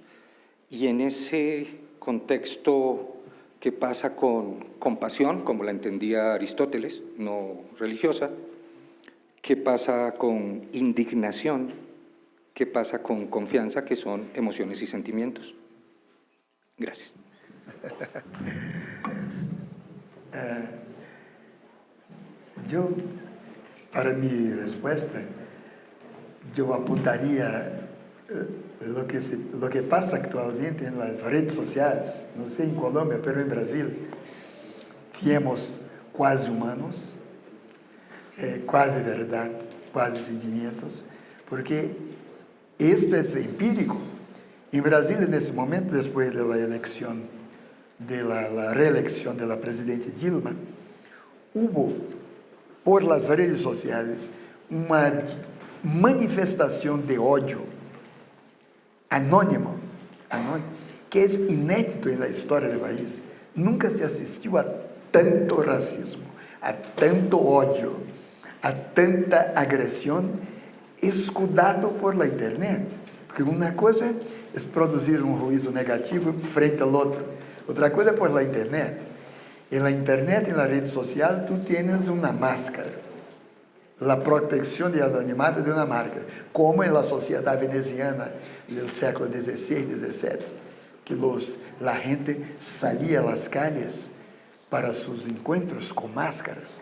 [SPEAKER 9] y en ese contexto que pasa con compasión, como la entendía Aristóteles, no religiosa, qué pasa con indignación, qué pasa con confianza, que son emociones y sentimientos. Gracias.
[SPEAKER 4] Yo, para mi respuesta, yo apuntaría lo que pasa actualmente en las redes sociales, no sé en Colombia, pero en Brasil, tenemos quase humanos, quase verdad, quase sentimientos, porque esto es empírico. En Brasil, en ese momento, después de la elección, de la reelección de la presidenta Dilma, hubo por las redes sociales uma manifestación de odio anónimo, que es inédito en la historia del país. Nunca se asistió a tanto racismo, a tanto odio, a tanta agresión escudado por la internet. Porque una cosa es producir un juicio negativo frente al otro, otra cosa es por la internet. En la internet, en la red social, tú tienes una máscara, la protección del anonimato de una marca, como en la sociedad veneciana del siglo XVI, XVII, que la gente salía a las calles para sus encuentros con máscaras.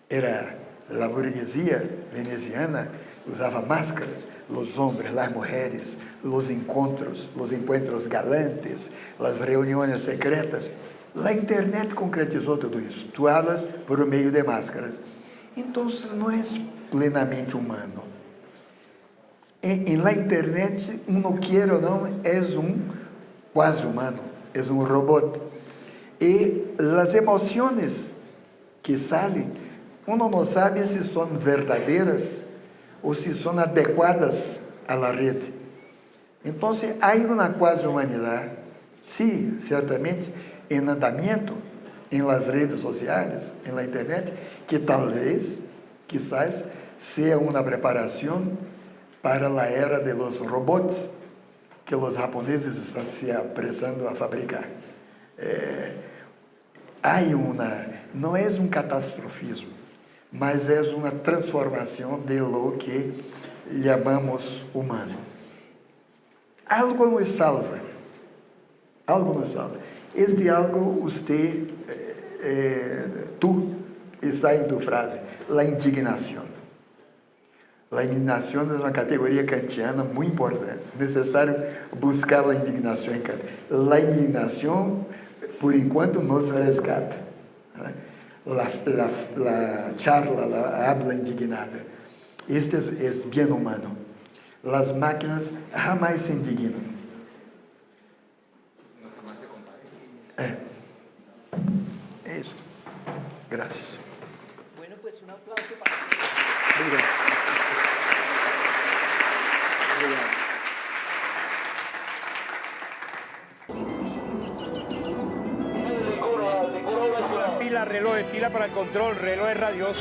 [SPEAKER 4] Era la burguesía veneciana, usaba máscaras, los hombres, las mujeres, los encuentros galantes, las reuniones secretas. La internet concretizó todo eso. Tú hablas por medio de máscaras. Entonces no es plenamente humano. En la internet, uno quiere o no, es un quasi humano, es un robot. Y las emociones que salen, uno no sabe si son verdaderas o si son adecuadas a la red. Entonces, hay una quasi humanidad, sí, ciertamente, en andamiento, en las redes sociales, en la internet, que tal vez, quizás, sea una preparación para la era de los robots que los japoneses están se apresando a fabricar. No es un catastrofismo, mas es una transformación de lo que llamamos humano. Algo nos salva, Es de algo usted, tú, está en tu frase, la indignación. La indignación es una categoría kantiana muy importante. Es necesario buscar la indignación en Kant. La indignación, por enquanto, nos rescata. La charla, la habla indignada. Este es bien humano. Las máquinas jamás se indignan. Eso. Gracias.
[SPEAKER 3] Bueno, pues un aplauso para...
[SPEAKER 1] Pila, reloj, pila para el control, reloj es radioso.